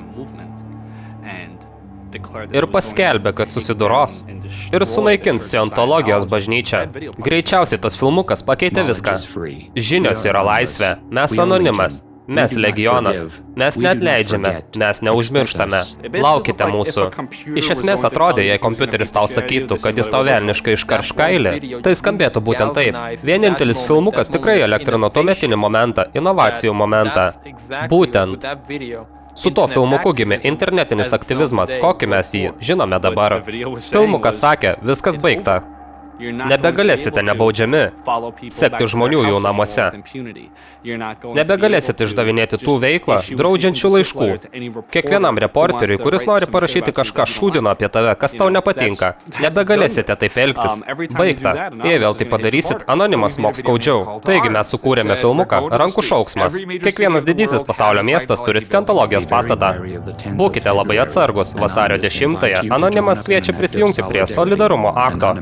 Ir paskelbė, kad susidoros ir sunaikins scientologijos bažnyčią. Greičiausiai tas filmukas pakeitė viską. Žinios yra laisvė, mes Anonimas, mes legionas, mes neatleidžiame, mes neužmirštame. Laukite mūsų. Iš esmės atrodė, jei kompiuteris tau sakytų, kad jis tau velniškai iškarš kailį, tai skambėtų būtent taip. Vienintelis filmukas tikrai elektrino tuometinį momentą, inovacijų momentą. Būtent. Su tuo filmuku gimė internetinis aktyvizmas, kokį mes jį žinome dabar. Filmukas sakė, viskas baigta. Nebegalėsite nebaudžiami sekti žmonių jų namuose. Nebegalėsite išdavinėti tų veiklą draudžiančių laiškų. Kiekvienam reporteriui, kuris nori parašyti kažką šūdino apie tave, kas tau nepatinka. Nebegalėsite taip elgtis. Baigta. Jei vėl tai padarysit, Anonimas moks skaudžiau. Taigi mes sukūrėme filmuką Rankų šauksmas. Kiekvienas didysis pasaulio miestas turi scientologijos pastatą. Būkite labai atsargus. Vasario 10-ąją Anonimas kviečia prisijungti prie solidarumo akto.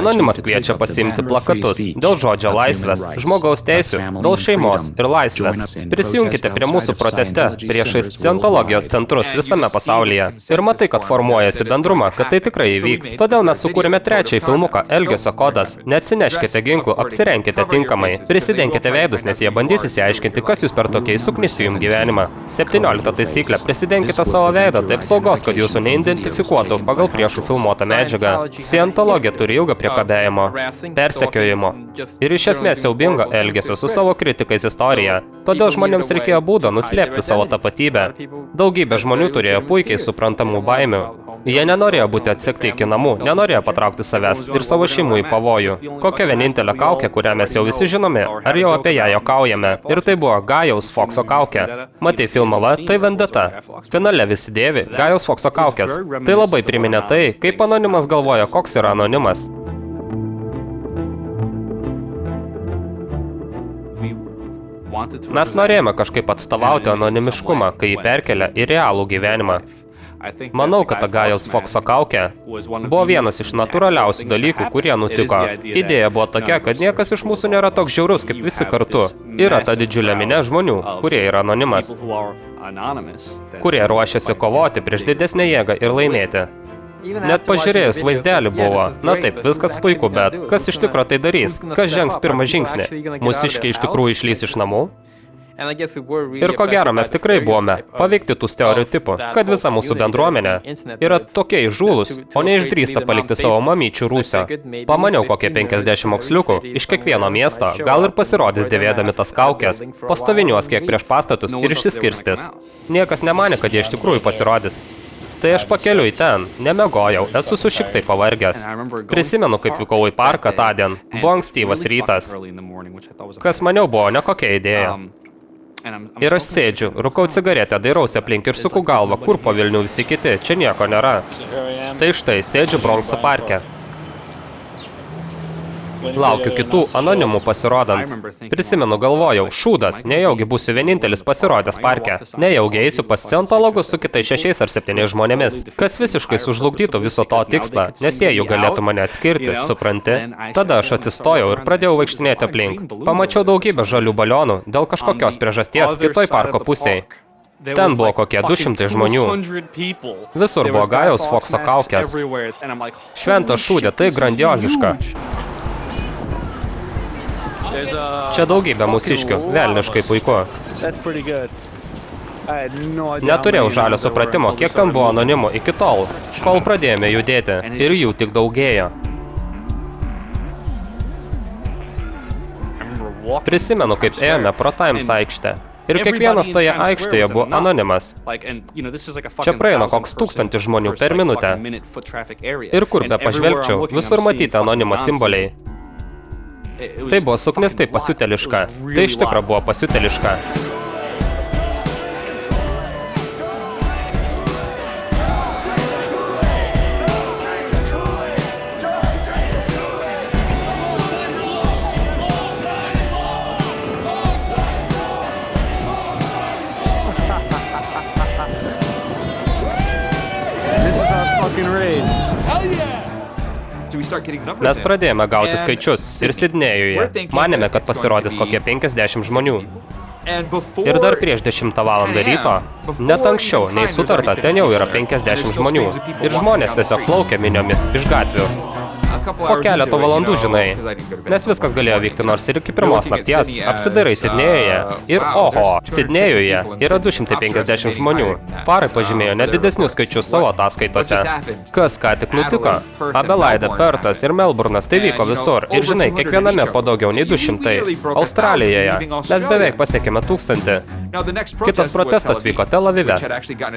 Anonimas kviečia pasiimti plakatus dėl žodžio laisvės, žmogaus teisių, dėl šeimos ir laisvės. Prisijunkite prie mūsų proteste priešais scientologijos centrus visame pasaulyje. Ir matai, kad formuojasi bendrumą, kad tai tikrai įvyks. Todėl mes sukūrėme trečiąjį filmuką Elgesio kodas. Neatsineškite ginklų, apsirenkite tinkamai. Prisidenkite veidus, nes jie bandys įsiaiškinti, kas jūs per tokiai suknistų jums gyvenimą. 17 taisyklė. Prisidenkite savo veidą, taip saugos, kad jūsų neidentifikuotų pagal priešų filmuotą medžiagą. Scientologija turi ilgą priekabėjimo, persekiojimo ir iš esmės siaubingo elgesio su savo kritikais istoriją. Todėl žmonėms reikėjo būdo nuslėpti savo tapatybę. Daugybė žmonių turėjo puikiai suprantamų baimių. Jie nenorėjo būti atsekti iki namų, nenorėjo patraukti savęs ir savo šeimų į pavojų. Kokia vienintelė kaukė, kurią mes jau visi žinome, ar jau apie ją juokaujame. Ir tai buvo Gajaus Fokso kaukė. Matei filmą Va, tai Vendeta. Finale visi dėvi Gajaus Fokso kaukės. Tai labai priminė tai, kaip Anonimas galvoja, koks yra Anonimas. Mes norėjome kažkaip atstovauti anonimiškumą, kai jį perkelia į realų gyvenimą. Manau, kad Agajaus Fokso kaukė buvo vienas iš natūraliausių dalykų, kurie nutiko. Idėja buvo tokia, kad niekas iš mūsų nėra toks žiaurus kaip visi kartu. Yra ta didžiulė minė žmonių, kurie yra anonimas, kurie ruošiasi kovoti prieš didesnę jėgą ir laimėti. Net pažiūrėjus vaizdelį buvo, na taip, viskas puiku, bet kas iš tikro tai darys? Kas žengs pirmą žingsnį? Mūsiškiai iš tikrųjų išlys iš namų? Ir ko gero mes tikrai buvome paveikti tų stereotipų, kad visa mūsų bendruomenė yra tokie įžūlus, o neišdrįsta palikti savo mamyčių rūsio. Pamaniau, kokie 50 moksliukų iš kiekvieno miesto gal ir pasirodys dėvėdami tas kaukės, pastoviniuos kiek prieš pastatus ir išsiskirstys. Niekas nemanė, kad jie iš tikrųjų pasirodys. Tai aš pakeliui ten, nemegojau, esu sušiktai pavargęs. Prisimenu, kaip vykau į parką tądien, buvo ankstyvas rytas. Kas maniau buvo nekokia idėja. Ir aš sėdžiu, rūkau cigaretę, dairausi aplink ir suku galvą, kur po Vilnių visi kiti, čia nieko nėra. Tai štai, sėdžiu Bronkso parke. Laukiu kitų anonimų pasirodant. Prisimenu, galvojau, šūdas, nejaugi būsiu vienintelis pasirodęs parke. Nejaugi eisiu pas scientologus su kitais 6 ar 7 žmonėmis, kas visiškai sužlugdytų viso to tikslą, nes jie jų galėtų mane atskirti, supranti? Tada aš atsistojau ir pradėjau vaikštinėti aplink. Pamačiau daugybę žalių balionų dėl kažkokios priežasties kitoj parko pusėj. Ten buvo kokie 200 žmonių. Visur buvo Agajaus Fokso kaukės. Šventas šūdė, tai grandioziška. Čia daugybė mūsiškių, velniškai puiku. Neturėjau žalio supratimo, kiek ten buvo anonimų iki tol, kol pradėjome judėti, ir jų tik daugėjo. Prisimenu, kaip ėjome pro Times aikštę. Ir kiekvienas toje aikštėje buvo anonimas. Čia praeina koks 1000 žmonių per minutę. Ir kur be pažvelgčiau, visur matyti anonimo simboliai. Tai buvo suknistai pasiuteliška. Tai iš tikro buvo pasiuteliška. Mes pradėjome gauti skaičius ir Sidnėjuje. Manėme, kad pasirodys kokie 50 žmonių. Ir dar prieš 10 valandą ryto, net anksčiau nei sutarta, ten jau yra 50 žmonių. Ir žmonės tiesiog plaukia miniomis iš gatvių. Po keleto valandų, žinai, nes viskas galėjo vykti nors ir iki 1 nakties, apsidairai Sidnėjuje ir oho, Sidnėjuje yra 250 žmonių. Farai pažymėjo nedidesnius skaičius savo ataskaitose. Kas ką tik nutiko? Adelaide, Pertas ir Melburnas, tai vyko visur. Ir žinai, kiekviename po daugiau nei 200. Australijoje mes beveik pasiekėme 1000. Kitas protestas vyko Tel Avive,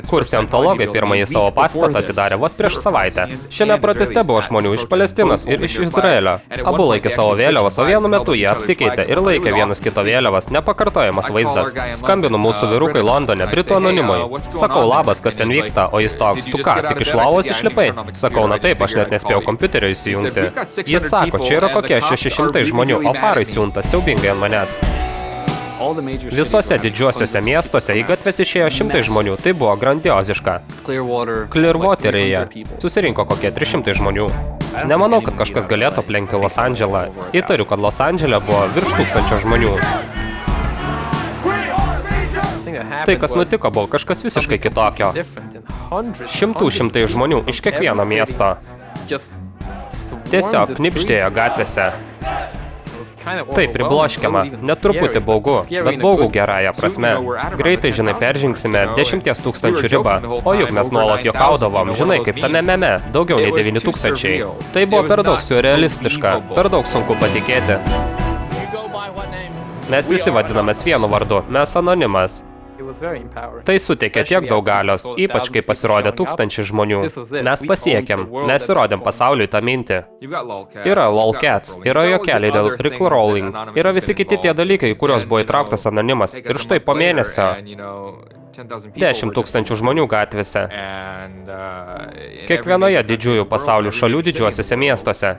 kur scientologai pirmąjį savo pastatą atidarė vos prieš savaitę. Šiame proteste buvo žmonių iš Palestinos ir iš Izraelio. Abu laikė savo vėliavas, o vienu metu jie apsikeitė ir laikė vienas kito vėliavas. Nepakartojamas vaizdas. Skambinu mūsų vyrukai Londone, Britų anonimui. Sakau, labas, kas ten vyksta, o jis toks, tu ką, tik iš lovos išlipai? Sakau, na taip, aš net nespėjau kompiuterio įsijungti. Jis sako, čia yra kokie 600 žmonių, o farai siunta siaubingai ant manęs. Visuose didžiuosiuose miestuose į gatves išėjo 100 žmonių, tai buvo grandioziška. Clearwateryje susirinko kokie 300 žmonių. Nemanau, kad kažkas galėtų aplenkti Los Andželą. Įtariu, kad Los Andžele buvo virš 1000 žmonių. Tai, kas nutiko, buvo kažkas visiškai kitokio. Šimtai žmonių iš kiekvieno miesto. Tiesiog knibždėjo gatvėse. Tai pribloškiama, net truputį baugu, bet baugu gerąją prasme. Greitai, žinai, peržingsime 10 000 ribą, o juk mes nuolat juokaudavom, žinai, kaip tame meme, daugiau nei 9 000. Tai buvo per daug surrealistiška, per daug sunku patikėti. Mes visi vadinamės vienu vardu, mes anonimas. Tai suteikė tiek daug galios, ypač kai pasirodė 1000 žmonių. Mes pasiekėm, mes įrodėm pasauliui tą mintį. Yra lolcats, yra juokeliai dėl rickrolling, yra visi kiti tie dalykai, kurios buvo įtrauktas anonimas. Ir štai po mėnesio 10 000 žmonių gatvėse. Kiekvienoje didžiųjų pasaulio šalių didžiuosiuose miestuose.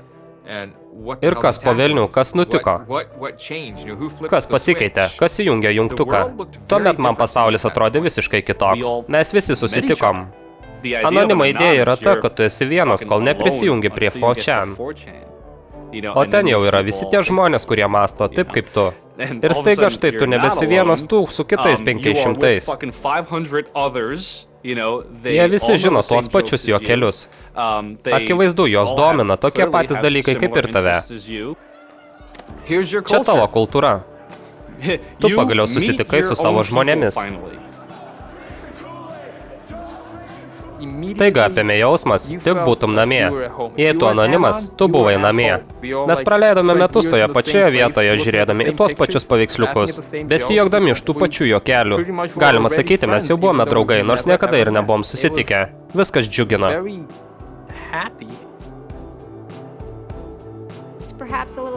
Ir kas po velnių, kas nutiko? Kas pasikeitė, kas įjungė jungtuką? Tuomet man pasaulis atrodė visiškai kitoks. Mes visi susitikom. Anonimo idėja yra ta, kad tu esi vienas, kol neprisijungi prie 4chan. O ten jau yra visi tie žmonės, kurie mąsto taip kaip tu. Ir staiga štai tu nebesi vienas tų su kitais 500. Jie visi žino tuos pačius juokelius. Akivaizdu, jos domina tokie patys dalykai kaip ir tave. Čia tavo kultūra. Tu pagaliau susitikai su savo žmonėmis. Staiga apėmė jausmas, tik būtum namie. Jei tu anonimas, tu buvai namie. Mes praleidome metus toje pačioje vietoje, žiūrėdami į tuos pačius paveiksliukus, besijuokdami iš tų pačių juokelių. Galima sakyti, mes jau buvome draugai, nors niekada ir nebuvom susitikę. Viskas džiugino.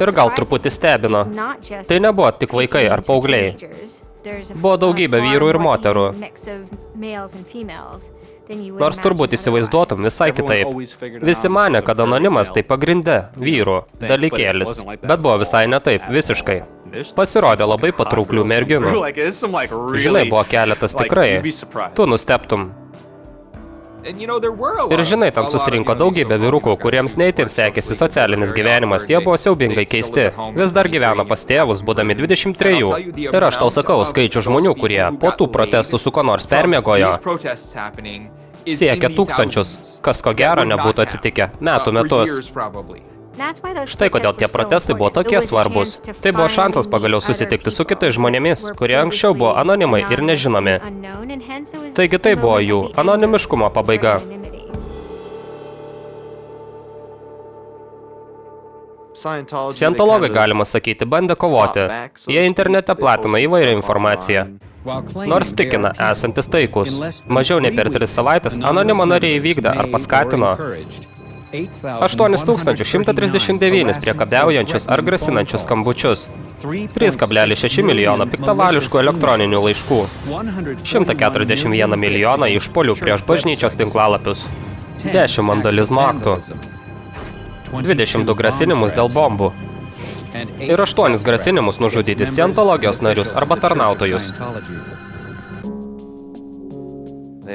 Ir gal truputį stebino. Tai nebuvo tik vaikai ar paaugliai. Buvo daugybė vyrų ir moterų. Nors turbūt įsivaizduotum visai kitaip. Visi manė, kad anonimas tai pagrinde vyrų dalykėlis. Bet buvo visai ne taip, visiškai. Pasirodė labai patrauklių merginų. Žinai, buvo keletas tikrai. Tu nustebtum. Ir žinai, ten susirinko daugybė vyrukų, kuriems neįtin sekėsi socialinis gyvenimas, jie buvo siaubingai keisti. Vis dar gyveno pas tėvus, būdami 23. Ir aš tau sakau, skaičių žmonių, kurie po tų protestų su ko nors permiegojo, siekia tūkstančius, kas ko gero nebūtų atsitikę metų metus. Štai kodėl tie protestai buvo tokie svarbus. Tai buvo šansas pagaliau susitikti su kitais žmonėmis, kurie anksčiau buvo anonimai ir nežinomi. Taigi tai buvo jų anonimiškumo pabaiga. Scientologai, galima sakyti, bandė kovoti. Jie internete platina įvairią informaciją. Nors tikina esantis taikus. Mažiau nei per 3 savaitės anonimo nariai įvykdė ar paskatino 8139 priekabiaujančius ar grasinančius skambučius, 3,6 milijono piktavališkų elektroninių laiškų, 141 milijoną išpuolių prieš bažnyčios tinklalapius, 10 vandalizmo aktų, 22 grasinimus dėl bombų ir 8 grasinimus nužudyti scientologijos narius arba tarnautojus.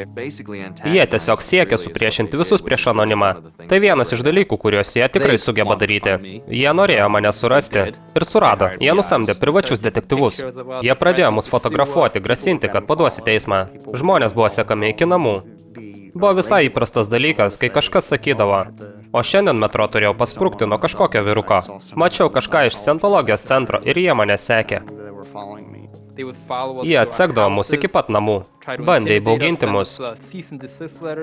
Jie tiesiog siekia supriešinti visus prieš anonimą. Tai vienas iš dalykų, kuriuos jie tikrai sugeba daryti. Jie norėjo mane surasti ir surado. Jie nusamdė privačius detektyvus. Jie pradėjo mus fotografuoti, grasinti, kad paduos į teismą. Žmonės buvo sekami iki namų. Buvo visai įprastas dalykas, kai kažkas sakydavo, o šiandien metro turėjau pasprukti nuo kažkokio vyruko. Mačiau kažką iš Scientologijos centro ir jie mane sekė. Jie atsekdavo mus iki pat namų, bandė įbauginti mus.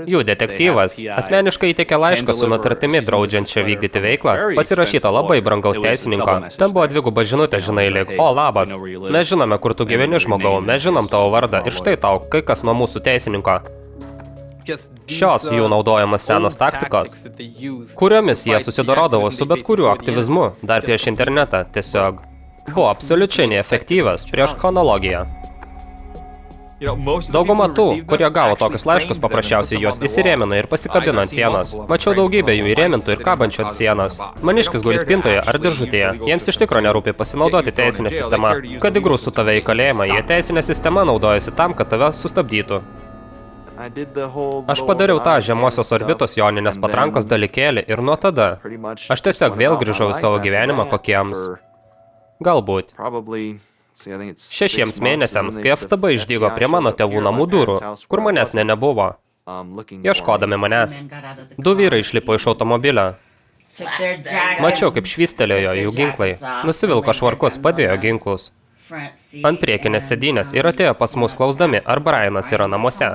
Jų detektyvas asmeniškai įteikė laišką su nutartimi draudžiančia vykdyti veiklą, pasirašyta labai brangaus teisininko. Ten buvo 2 žinutė, žinai, lyg, o labas, mes žinome, kur tu gyveni, žmogau, mes žinom tavo vardą ir štai tau, kai kas nuo mūsų teisininko. Šios jų naudojamos senos taktikos, kuriomis jie susidorodavo su bet kuriuo aktyvizmu, dar prieš internetą, tiesiog buvo absoliučiai neefektyvas prieš chronologiją. Dauguma tų, kurie gavo tokius laiškus, paprasčiausiai juos įsirėmino ir pasikabino ant sienos. Mačiau daugybę jų įrėmintų ir kabančių ant sienos. Maniškis guli spintoje ar diržutėje. Jiems iš tikro nerūpi pasinaudoti teisinę sistemą. Kad įgrūstų tave į kalėjimą, jie teisinę sistemą naudojasi tam, kad tave sustabdytų. Aš padariau tą žemosios orbitos joninės patrankos dalykėlį ir nuo tada aš tiesiog vėl grįžau į savo gyvenimą kokiems, galbūt 6 mėnesiams, kai FTB išdygo prie mano tėvų namų durų, kur manęs nebuvo, ieškodami manęs. 2 vyrai išlipo iš automobilio. Mačiau, kaip švystelėjo jų ginklai. Nusivilko švarkus, padėjo ginklus ant priekinės sėdynės ir atėjo pas mus klausdami, ar Brianas yra namuose.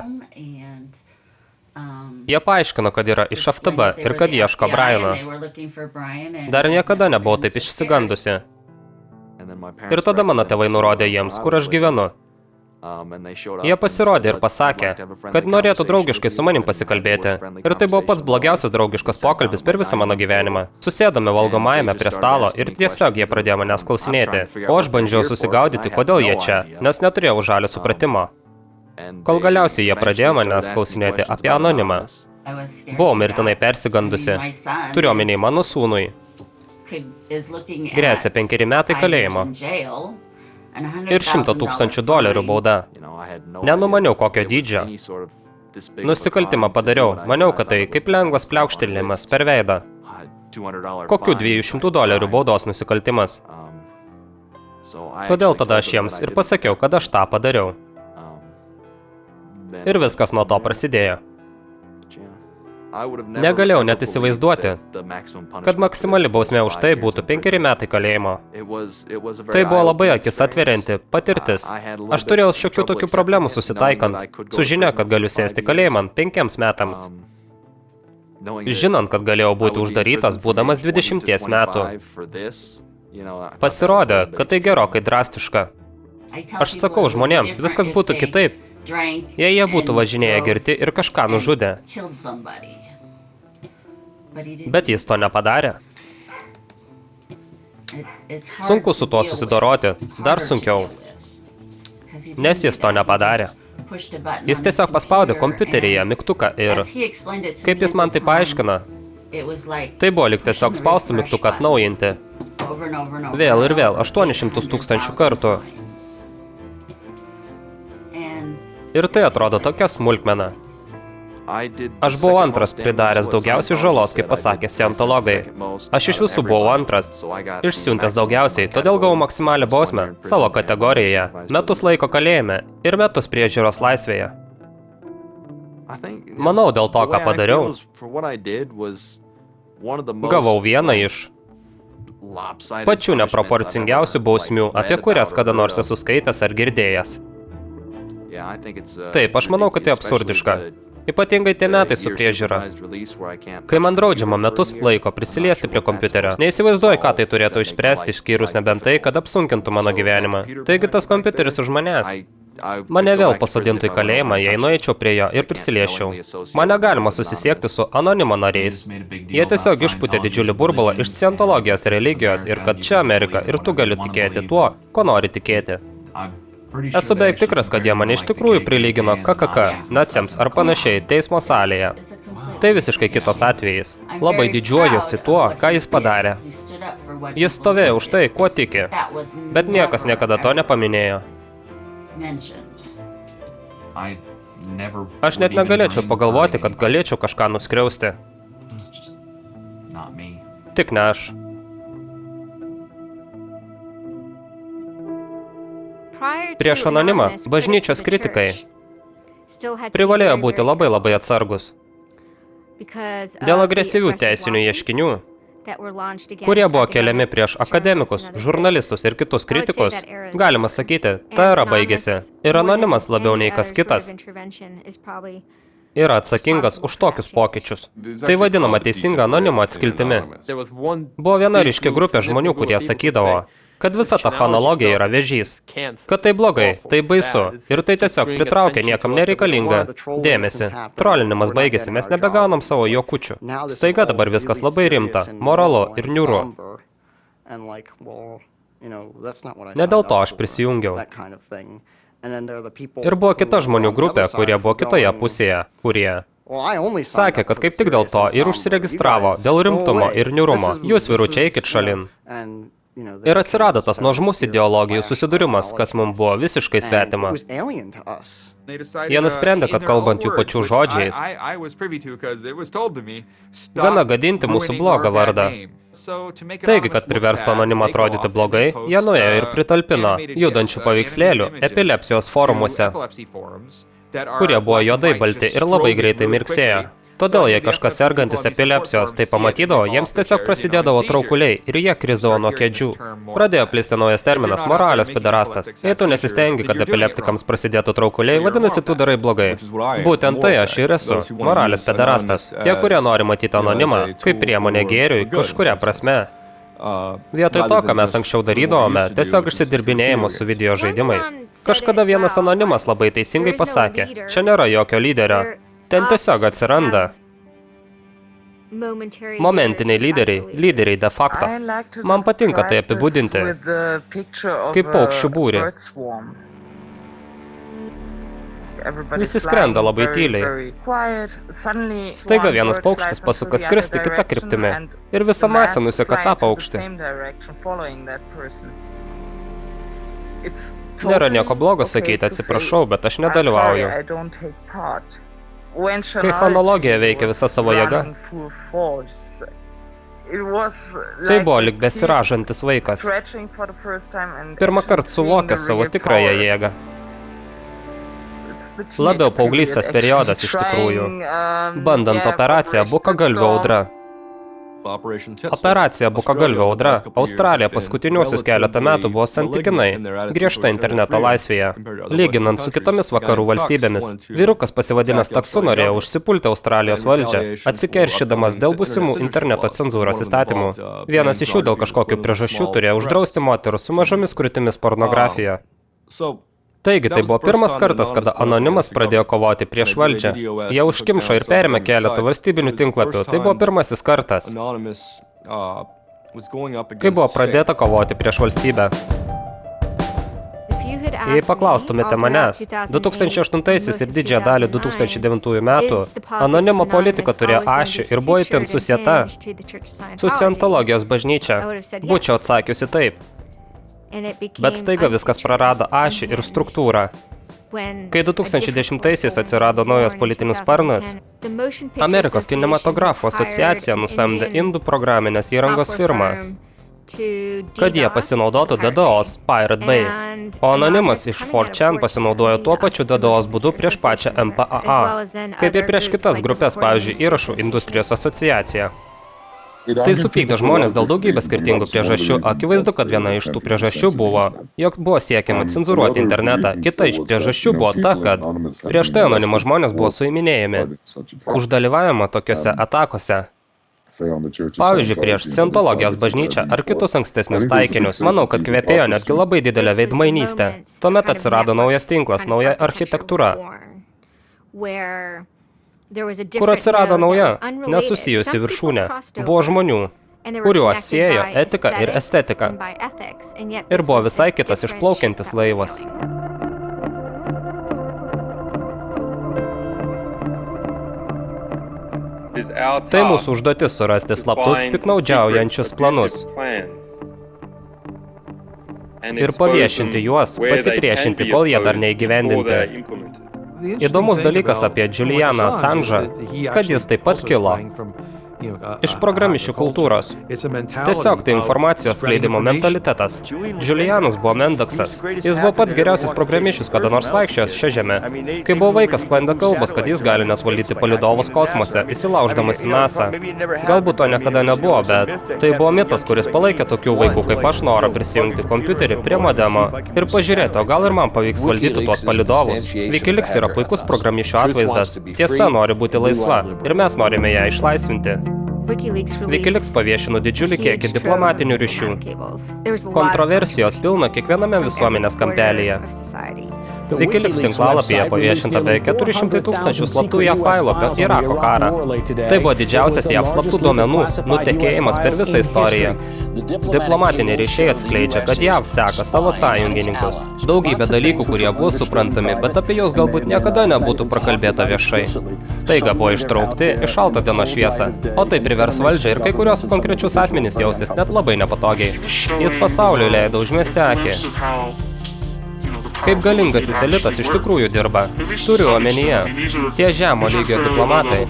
Jie paaiškino, kad yra iš FTB ir kad ieško Briano. Dar niekada nebuvau taip išsigandusi. Ir tada mano tėvai nurodė jiems, kur aš gyvenu. Jie pasirodė ir pasakė, kad norėtų draugiškai su manim pasikalbėti. Ir tai buvo pats blogiausias draugiškas pokalbis per visą mano gyvenimą. Susėdome valgomajame prie stalo ir tiesiog jie pradėjo manęs klausinėti. O aš bandžiau susigaudyti, kodėl jie čia, nes neturėjau žalio supratimo. Kol galiausiai jie pradėjo manęs klausinėti apie anonimą. Buvau mirtinai persigandusi. Turiu omeny mano sūnui. Grėsia 5 metai kalėjimo ir $100,000 bauda. Nenumaniau kokio dydžio. Nusikaltimą padariau. Maniau, kad tai kaip lengvas pliaukštelėjimas per veidą. Kokių $200 baudos nusikaltimas? Todėl tada aš jiems ir pasakiau, kad aš tą padariau. Ir viskas nuo to prasidėjo. Negalėjau net įsivaizduoti, kad maksimali bausmė už tai būtų 5 metai kalėjimo. Tai buvo labai akis atverianti patirtis. Aš turėjau šiokių tokių problemų susitaikant, su žinia, kad galiu sėsti kalėjimą 5 metams. Žinant, kad galėjau būti uždarytas, būdamas 20 metų. Pasirodė, kad tai gerokai drastiška. Aš sakau žmonėms, viskas būtų kitaip, jei jie būtų važinėję girti ir kažką nužudė. Bet jis to nepadarė. Sunku su tuo susidoroti, dar sunkiau, nes jis to nepadarė. Jis tiesiog paspaudė kompiuteryje mygtuką ir, kaip jis man tai paaiškina, tai buvo lyg tiesiog spaustų mygtuką atnaujinti. Vėl ir vėl, 800 000 kartų. Ir tai atrodo tokia smulkmena. Aš buvau antras pridaręs daugiausiai žalos, kaip pasakė scientologai. Aš iš visų buvau antras, išsiuntęs daugiausiai, todėl gavau maksimalią bausmę savo kategorijoje, metus laiko kalėjime ir metus priežiūros laisvėje. Manau, dėl to, ką padariau, gavau vieną iš pačių neproporcingiausių bausmių, apie kurias kada nors esu skaitęs ar girdėjęs. Taip, aš manau, kad tai absurdiška. Ypatingai tie metai su priežiūra. Kai man draudžiama metus laiko prisiliesti prie kompiuterio, neįsivaizduoju, ką tai turėtų išspręsti, išskyrus nebent tai, kad apsunkintų mano gyvenimą. Taigi tas kompiuteris už manęs. Mane vėl pasodintų į kalėjimą, jei nueičiau prie jo ir prisiliesčiau. Mane galima susisiekti su anonimo nariais. Jie tiesiog išpūtė didžiulį burbulą iš scientologijos religijos ir kad čia Amerika ir tu gali tikėti tuo, ko nori tikėti. Esu beveik tikras, kad jie mane iš tikrųjų prilygino KKK, naciams ar panašiai teismo salėje. Tai visiškai kitas atvejis. Labai didžiuojuosi tuo, ką jis padarė. Jis stovėjo už tai, kuo tiki, bet niekas niekada to nepaminėjo. Aš net negalėčiau pagalvoti, kad galėčiau kažką nuskriausti. Tik ne aš. Prieš anonimą bažnyčios kritikai privalėjo būti labai atsargus dėl agresyvių teisinių ieškinių, kurie buvo keliami prieš akademikus, žurnalistus ir kitus kritikus. Galima sakyti, ta era baigėsi ir anonimas labiau nei kas kitas yra atsakingas už tokius pokyčius. Tai vadinama teisinga anonimo atskiltimi. Buvo viena ryški grupė žmonių, kurie sakydavo, kad visa ta fonologija yra vėžys, kad tai blogai, tai baisu ir tai tiesiog pritraukia niekam nereikalingą dėmesį. Trolinimas baigėsi, mes nebegaunam savo juokučių. Staiga dabar viskas labai rimta, moralu ir niūru. Ne dėl to aš prisijungiau. Ir buvo kita žmonių grupė, kurie buvo kitoje pusėje, kurie sakė, kad kaip tik dėl to ir užsiregistravo, dėl rimtumo ir niūrumo. Jūs, vyručiai, eikit šalin. Ir atsirado tas nuožmus ideologijų susidūrimas, kas mums buvo visiškai svetima. Jie nusprendė, kad kalbant jų pačių žodžiais, gana gadinti mūsų blogą vardą. Taigi, kad priverstų anonimą atrodyti blogai, jie nuėjo ir pritalpino judančių paveikslėlių epilepsijos forumuose, kurie buvo juodai balti ir labai greitai mirksėjo. Todėl, jei kažkas sergantis epilepsijos tai pamatydavo, jiems tiesiog prasidėdavo traukuliai ir jie krisdavo nuo kėdžių. Pradėjo plisti naujas terminas – moralės pederastas. Jei tu nesistengi, kad epileptikams prasidėtų traukuliai, vadinasi, tu darai blogai. Būtent tai aš ir esu – moralės pederastas. Tie, kurie nori matyti anonimą, kaip priemonė gėriui, kažkuria prasme. Vietoj to, ką mes anksčiau darydavome, tiesiog išsidirbinėjimus su video žaidimais. Kažkada vienas anonimas labai teisingai pasakė, čia nėra jokio lyderio. Ten tiesiog atsiranda momentiniai lyderiai de facto. Man patinka tai apibūdinti kaip paukščių būrį. Visi skrenda labai tyliai. Staiga vienas paukštis pasuka skristi kitą kryptimį ir visa masė nuseka tą paukštį. Nėra nieko blogo sakyti atsiprašau, bet aš nedalyvauju. Kai fonologija veikia visa savo jėga, tai buvo lyg besiražantis vaikas. Pirmą kartą suvokęs savo tikrąją jėgą. Labiau paauglystės periodas iš tikrųjų. Bandant operaciją Bukagalvio audra. Operacija Bukagalvio audra Australija paskutiniuosius keletą metų buvo santykinai griežta interneto laisvėje. Lyginant su kitomis vakarų valstybėmis, vyrukas pasivadinęs taksu norėjo užsipulti Australijos valdžią, atsikeršydamas dėl būsimų interneto cenzūros įstatymų. Vienas iš jų dėl kažkokių priežasčių turėjo uždrausti moterų su mažomis krūtimis pornografiją. Taigi, tai buvo pirmas kartas, kada anonimas pradėjo kovoti prieš valdžią. Jie užkimšo ir perėmė keletą valstybinių tinklapių. Tai buvo pirmasis kartas, kai buvo pradėta kovoti prieš valstybę. Jei paklaustumėte manęs, 2008 ir didžiąją dalį 2009 metų anonimo politika turėjo ašį ir buvo itin susieta su Scientologijos bažnyčia, būčiau atsakiusi taip. Bet staiga viskas prarado ašį ir struktūrą. Kai 2010-aisiais atsirado naujas politinis sparnas, Amerikos kinematografų asociacija nusamdė indų programinės įrangos firmą, kad jie pasinaudotų DDoS Pirate Bay, o anonimas iš 4chan pasinaudojo tuo pačiu DDoS būdu prieš pačią MPAA, kaip ir prieš kitas grupės, pavyzdžiui, įrašų industrijos asociacija. Tai supykdė žmonės dėl daugybės skirtingų priežasčių. Akivaizdu, kad viena iš tų priežasčių buvo, jog buvo siekiama cenzūruoti internetą. Kita iš priežasčių buvo ta, kad prieš tai anonimo žmonės buvo suiminėjami už dalyvavimą tokiose atakose. Pavyzdžiui, prieš Scientologijos bažnyčią ar kitus ankstesnius taikinius. Manau, kad kvepėjo netgi labai didelę veidmainystę. Tuomet atsirado naujas tinklas, nauja architektūra, kur atsirado nauja, nesusijusi viršūnė. Buvo žmonių, kuriuos siejo etika ir estetika. Ir buvo visai kitas išplaukiantis laivas. Tai mūsų užduotis surasti slaptus, piknaudžiaujančius planus. Ir paviešinti juos, pasipriešinti, kol jie dar neįgyvendinti. Įdomus dalykas apie Julianą Assange'ą, kad jis taip pat kilo iš programišių kultūros. Tiesiog tai informacijos skleidimo mentalitetas. Julianas buvo Mendoksas. Jis buvo pats geriausias programišius, kada nors vaikščiojęs šią žemę. Kai buvo vaikas, sklandė kalbos, kad jis gali net valdyti palydovus kosmose, įsilauždamas į NASA. Galbūt to niekada nebuvo, bet tai buvo mitas, kuris palaikė tokių vaikų kaip aš norą prisijungti kompiuterį prie modemo ir pažiūrėti, o gal ir man pavyks valdyti tuos palydovus. Wikileaks yra puikus programišių atvaizdas. Tiesa nori būti laisva ir mes norime ją išlaisvinti. Wikileaks paviešino didžiulį kiekį diplomatinių ryšių. Kontroversijos pilna kiekviename visuomenės kampelyje. Wikileaks tinklalapyje paviešinta beveik 400 000 slaptų JAV failų apie Irako karą. Tai buvo didžiausias JAV slaptų duomenų nutekėjimas per visą istoriją. Diplomatiniai ryšiai atskleidžia, kad JAV seka savo sąjungininkus. Daugybė dalykų, kurie buvo suprantami, bet apie juos galbūt niekada nebūtų prakalbėta viešai. Staiga buvo ištraukti į šaltą dienos šviesą, o tai privers valdžią ir kai kurios konkrečius asmenys jaustis net labai nepatogiai. Jis pasauliui leido užmesti akį. Kaip galingasis elitas iš tikrųjų dirba. Turiu omenyje, tie žemo lygio diplomatai,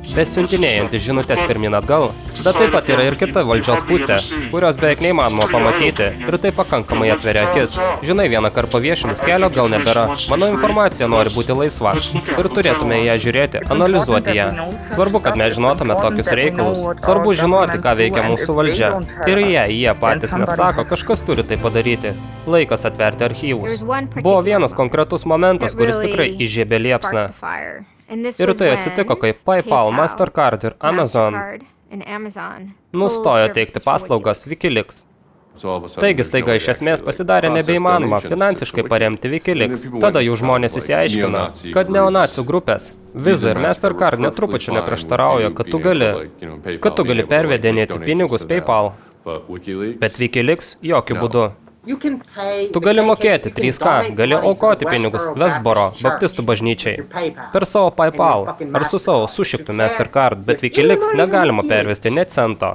besiuntinėjantis žinutės pirmin atgal, bet taip pat yra ir kita valdžios pusė, kurios beveik neįmanoma pamatyti ir tai pakankamai atveria akis. Žinai, vieną kartą paviešinus kelio gal nebėra. Mano informacija nori būti laisva ir turėtume ją žiūrėti, analizuoti ją. Svarbu, kad mes žinotume tokius reikalus. Svarbu žinoti, ką veikia mūsų valdžia. Ir jie patys nesako, kažkas turi tai padaryti. Laikas atverti archyvus. Buvo vienas konkretus momentas, kuris tikrai įžiebė liepsną. Ir tai atsitiko, kai PayPal, Mastercard ir Amazon nustojo teikti paslaugas Wikileaks. Taigi staiga iš esmės pasidarė nebeįmanoma finansiškai paremti Wikileaks. Tada jų žmonės įsiaiškino, kad neonacių grupės Visa ir Mastercard netrupučiu neprieštarauja, kad tu gali pervedinėti pinigus PayPal. Bet Wikileaks jokių būdų. Tu gali mokėti 3K, gali aukoti pinigus Westboro, baptistų bažnyčiai, per savo PayPal ar su savo sušiktų Mastercard, bet Wikileaks negalima pervesti net cento.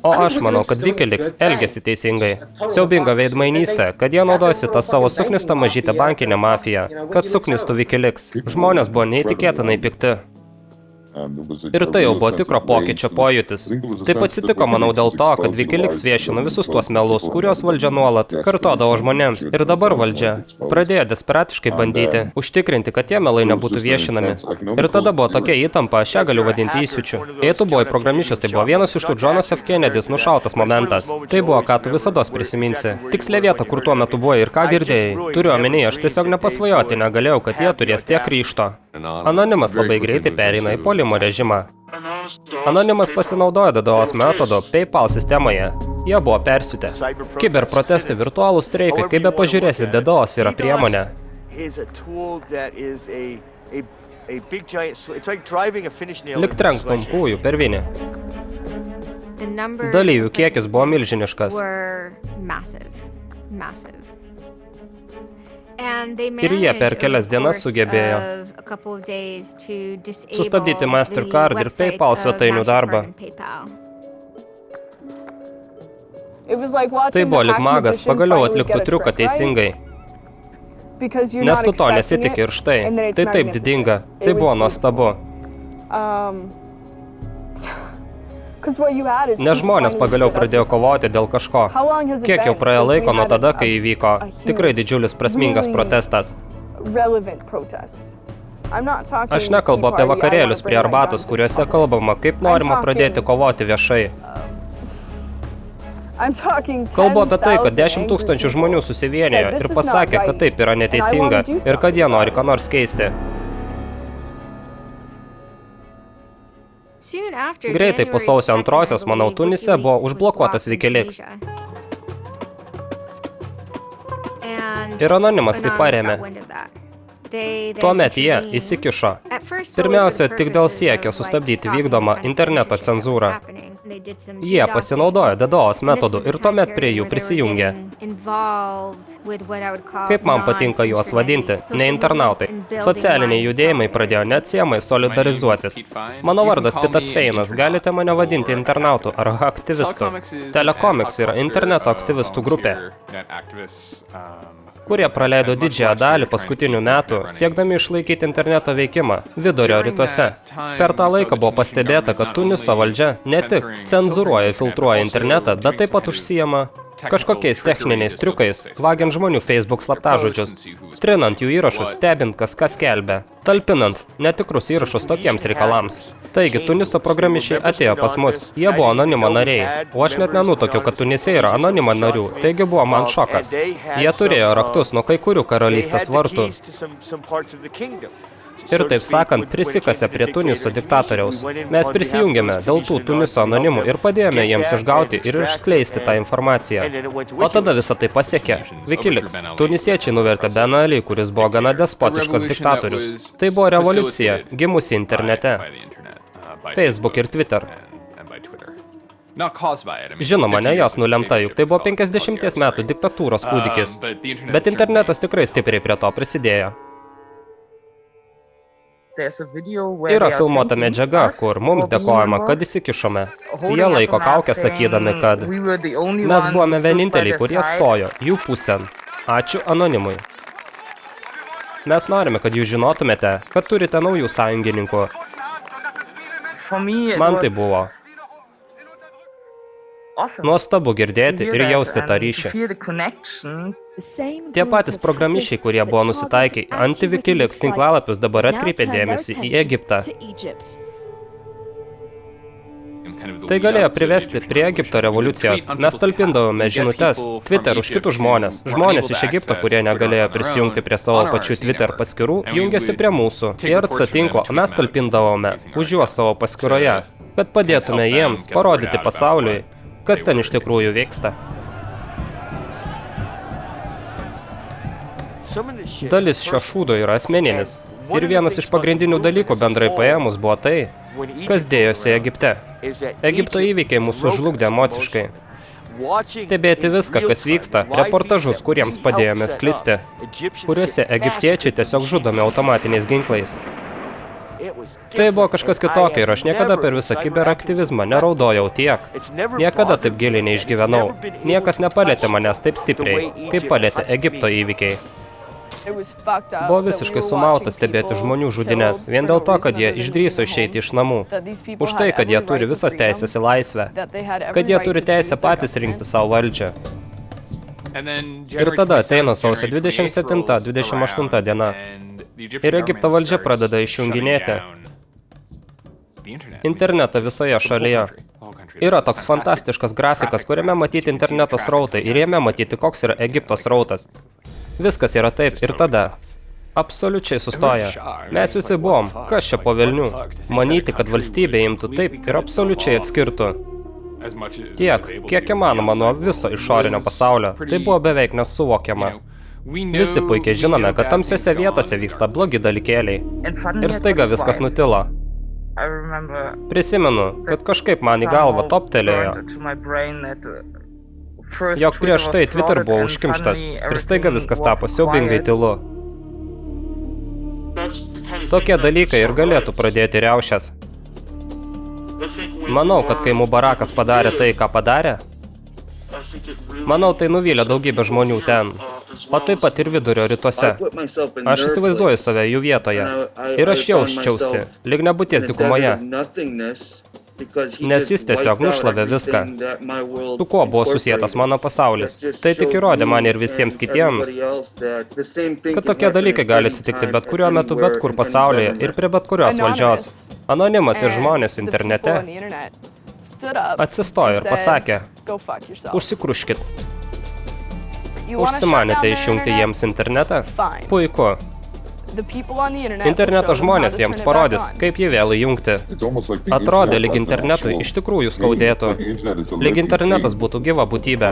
O aš manau, kad Wikileaks elgėsi teisingai. Siaubinga veidmainystė, kad jie naudojasi tą savo suknistą mažytę bankinę mafiją, kad suknistų Wikileaks. Žmonės buvo neįtikėtinai pikti. Ir tai jau buvo tikro pokyčio pojūtis. Taip atsitiko, manau, dėl to, kad Wikileaks viešino visus tuos melus, kuriuos valdžia nuolat kartodavo žmonėms. Ir dabar valdžia pradėjo desperatiškai bandyti užtikrinti, kad tie melai nebūtų viešinami. Ir tada buvo tokia įtampa, aš ją galiu vadinti įsiučiu. Jei tu buvai programišius, tai buvo vienas iš tų Johnas F. Kennedys nušautas momentas. Tai buvo, ką tu visados prisiminsi. Tikslė vieta, kur tuo metu buvai ir ką girdėjai. Turiu omenyje, aš tiesiog nepasvajoti negalėjau, kad jie turės tiek ryžto. Anonimas labai greitai pereina į puolimo režimą. Anonimas pasinaudojo DDoS metodo PayPal sistemoje. Jie buvo persiutę. Kiberprotestai, virtualūs streikai, kaip be pažiūrėsi, DDoS yra priemonė. Lik trenkstum kūjų per vinį. Dalyvių kiekis buvo milžiniškas. Ir jie per kelias dienas sugebėjo sustabdyti Mastercard ir PayPal svetainių darbą. Tai buvo lyg magas pagaliau atliktų triuką teisingai. Nes tu to nesitikė ir štai. Tai taip didinga. Tai buvo nuostabu. Nes žmonės pagaliau pradėjo kovoti dėl kažko. Kiek jau praėjo laiko nuo tada, kai įvyko tikrai didžiulis prasmingas protestas. Aš nekalbu apie vakarėlius prie arbatos, kuriuose kalbama, kaip norima pradėti kovoti viešai. Kalbu apie tai, kad 10 000 žmonių susivienijo ir pasakė, kad taip yra neteisinga ir kad jie nori ką nors keisti. Greitai po sausio 2-osios, manau, Tunise buvo užblokuotas Wikileaks. Ir Anonimas tai parėmė. Tuomet jie įsikišo. Pirmiausia, tik dėl siekio sustabdyti vykdomą interneto cenzūrą. Jie pasinaudojo DDoS metodų ir tuomet prie jų prisijungė. Kaip man patinka juos vadinti, ne internautai. Socialiniai judėjimai pradėjo neatsiejamai solidarizuotis. Mano vardas Pitas Feinas, galite mane vadinti internautų ar aktyvistų. Telekomics yra interneto aktyvistų grupė, kurie praleido didžiąją dalį paskutinių metų, siekdami išlaikyti interneto veikimą vidurio rytuose. Per tą laiką buvo pastebėta, kad Tuniso valdžia ne tik cenzūruoja ir filtruoja internetą, bet taip pat užsijama kažkokiais techniniais triukais, vagiant žmonių Facebook slaptažodžius, trinant jų įrašus, stebint ką skelbia, talpinant netikrus įrašus tokiems reikalams. Taigi, Tuniso programišiai atėjo pas mus, jie buvo Anonimo nariai, o aš net nenutokiau, kad Tunise yra Anonimo narių, taigi buvo man šokas. Jie turėjo raktus nuo kai kurių karalystės vartų. Ir taip sakant, prisikasė prie Tuniso diktatoriaus. Mes prisijungėme dėl tų Tuniso anonimų ir padėjome jiems išgauti ir išskleisti tą informaciją. O tada visą tai pasiekė Wikileaks. Tunisiečiai nuvertė Ben Ali, kuris buvo gana despotiškas diktatorius. Tai buvo revoliucija, gimusi internete. Facebook ir Twitter. Žinoma, ne jos nulemta, juk tai buvo 50 metų diktatūros kūdikis. Bet internetas tikrai stipriai prie to prisidėjo. Yra filmuota medžiaga, kur mums dėkojama, kad įsikišome. Jie laiko kaukę sakydami, kad mes buvome vieninteliai, kurie stojo jų pusėn. Ačiū Anonimui. Mes norime, kad jūs žinotumėte, kad turite naujų sąjungininkų. Man tai buvo nuostabu girdėti ir jausti tą ryšį. Tie patys programišiai, kurie buvo nusitaikę anti-Wikileaks tinklalapius, dabar atkreipė dėmesį į Egiptą. Tai galėjo privesti prie Egipto revoliucijos. Mes talpindavome žinutes Twitter už kitus žmonės. Žmonės iš Egipto, kurie negalėjo prisijungti prie savo pačių Twitter paskyrų, jungėsi prie mūsų. IRC tinklo mes talpindavome už juos savo paskyroje, kad padėtume jiems parodyti pasauliui, kas ten iš tikrųjų vyksta. Dalis šio šūdo yra asmeninis. Ir vienas iš pagrindinių dalykų bendrai paėmus buvo tai, kas dėjosi Egipte. Egipto įvykiai mūsų žlugdė emociškai. Stebėti viską, kas vyksta, reportažus, kuriems padėjome sklisti, kuriuose egiptiečiai tiesiog žudomi automatiniais ginklais. Tai buvo kažkas kitokio ir aš niekada per visą kiberaktyvizmą neraudojau tiek. Niekada taip giliai neišgyvenau. Niekas nepalėtė manęs taip stipriai, kaip palėtė Egipto įvykiai. Buvo visiškai sumauta stebėti žmonių žudynės, vien dėl to, kad jie išdrįso išeiti iš namų. Už tai, kad jie turi visas teisės į laisvę. Kad jie turi teisę patys rinkti savo valdžią. Ir tada ateina sausio 27-28 diena. Ir Egipto valdžia pradeda išjunginėti internetą visoje šalyje. Yra toks fantastiškas grafikas, kuriame matyti interneto srautai ir jame matyti, koks yra Egipto srautas. Viskas yra taip ir tada. Absoliučiai sustoja. Mes visi buvom, kas čia po velnių. Manyti, kad valstybė imtų taip ir absoliučiai atskirtų. Tiek, kiek įmanoma nuo viso išorinio pasaulio. Tai buvo beveik nesuvokiama. Visi puikiai žinome, kad tamsiose vietose vyksta blogi dalykėliai. Ir staiga viskas nutilo. Prisimenu, kad kažkaip man į galvą toptelėjo, jog prieš tai Twitter buvo užkimštas ir staiga viskas tapo siaubingai tylu. Tokie dalykai ir galėtų pradėti riaušes. Manau, kad kai Mubarakas padarė tai, ką padarė, manau, tai nuvylė daugybę žmonių ten, o taip pat ir vidurio rytuose. Aš įsivaizduoju save jų vietoje ir aš jausčiausi, lyg nebūties dykumoje, nes jis tiesiog nušlavė viską. Su kuo buvo susietas mano pasaulis. Tai tik įrodė man ir visiems kitiems, kad tokie dalykai gali atsitikti bet kuriuo metu, bet kur pasaulyje ir prie bet kurios valdžios. Anonimas ir žmonės internete atsistojo ir pasakė, užsikruškit. Užsimanėte išjungti jiems internetą? Puiku. Interneto žmonės jiems parodys, kaip jį vėl įjungti. Atrodė, lyg internetui iš tikrųjų skaudėtų. Lyg internetas būtų gyva būtybė.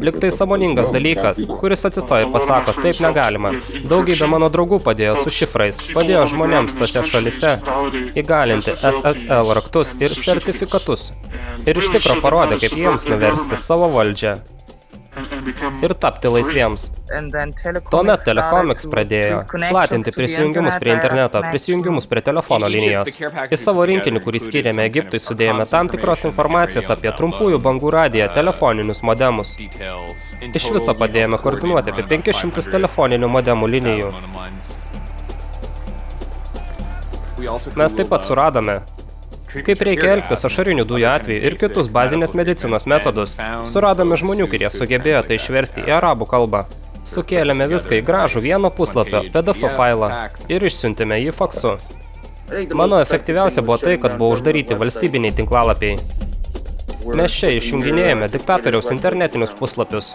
Lyg tai sąmoningas dalykas, kuris atsistoja ir pasako, taip negalima. Daugybė mano draugų padėjo su šifrais, padėjo žmonėms tose šalise įgalinti SSL raktus ir sertifikatus. Ir iš tikro parodė, kaip jiems nuversti savo valdžią ir tapti laisviems. Tuomet Telecomics pradėjo platinti prisijungimus prie interneto, prisijungimus prie telefono linijos. Į savo rinkinį, kurį skyrėme Egiptui, sudėjome tam tikros informacijos apie trumpųjų bangų radiją telefoninius modemus. Iš viso padėjome koordinuoti apie 500 telefoninių modemų linijų. Mes taip pat suradome, kaip reikia elgtis ašarinių dujų atveju ir kitus bazinės medicinos metodus. Suradome žmonių, kurie sugebėjo tai išversti į arabų kalbą. Sukėlėme viską į gražų vieno puslapio PDF failą ir išsiuntėme jį faksu. Mano efektyviausia buvo tai, kad buvo uždaryti valstybiniai tinklalapiai. Mes čia išjunginėjame diktatoriaus internetinius puslapius.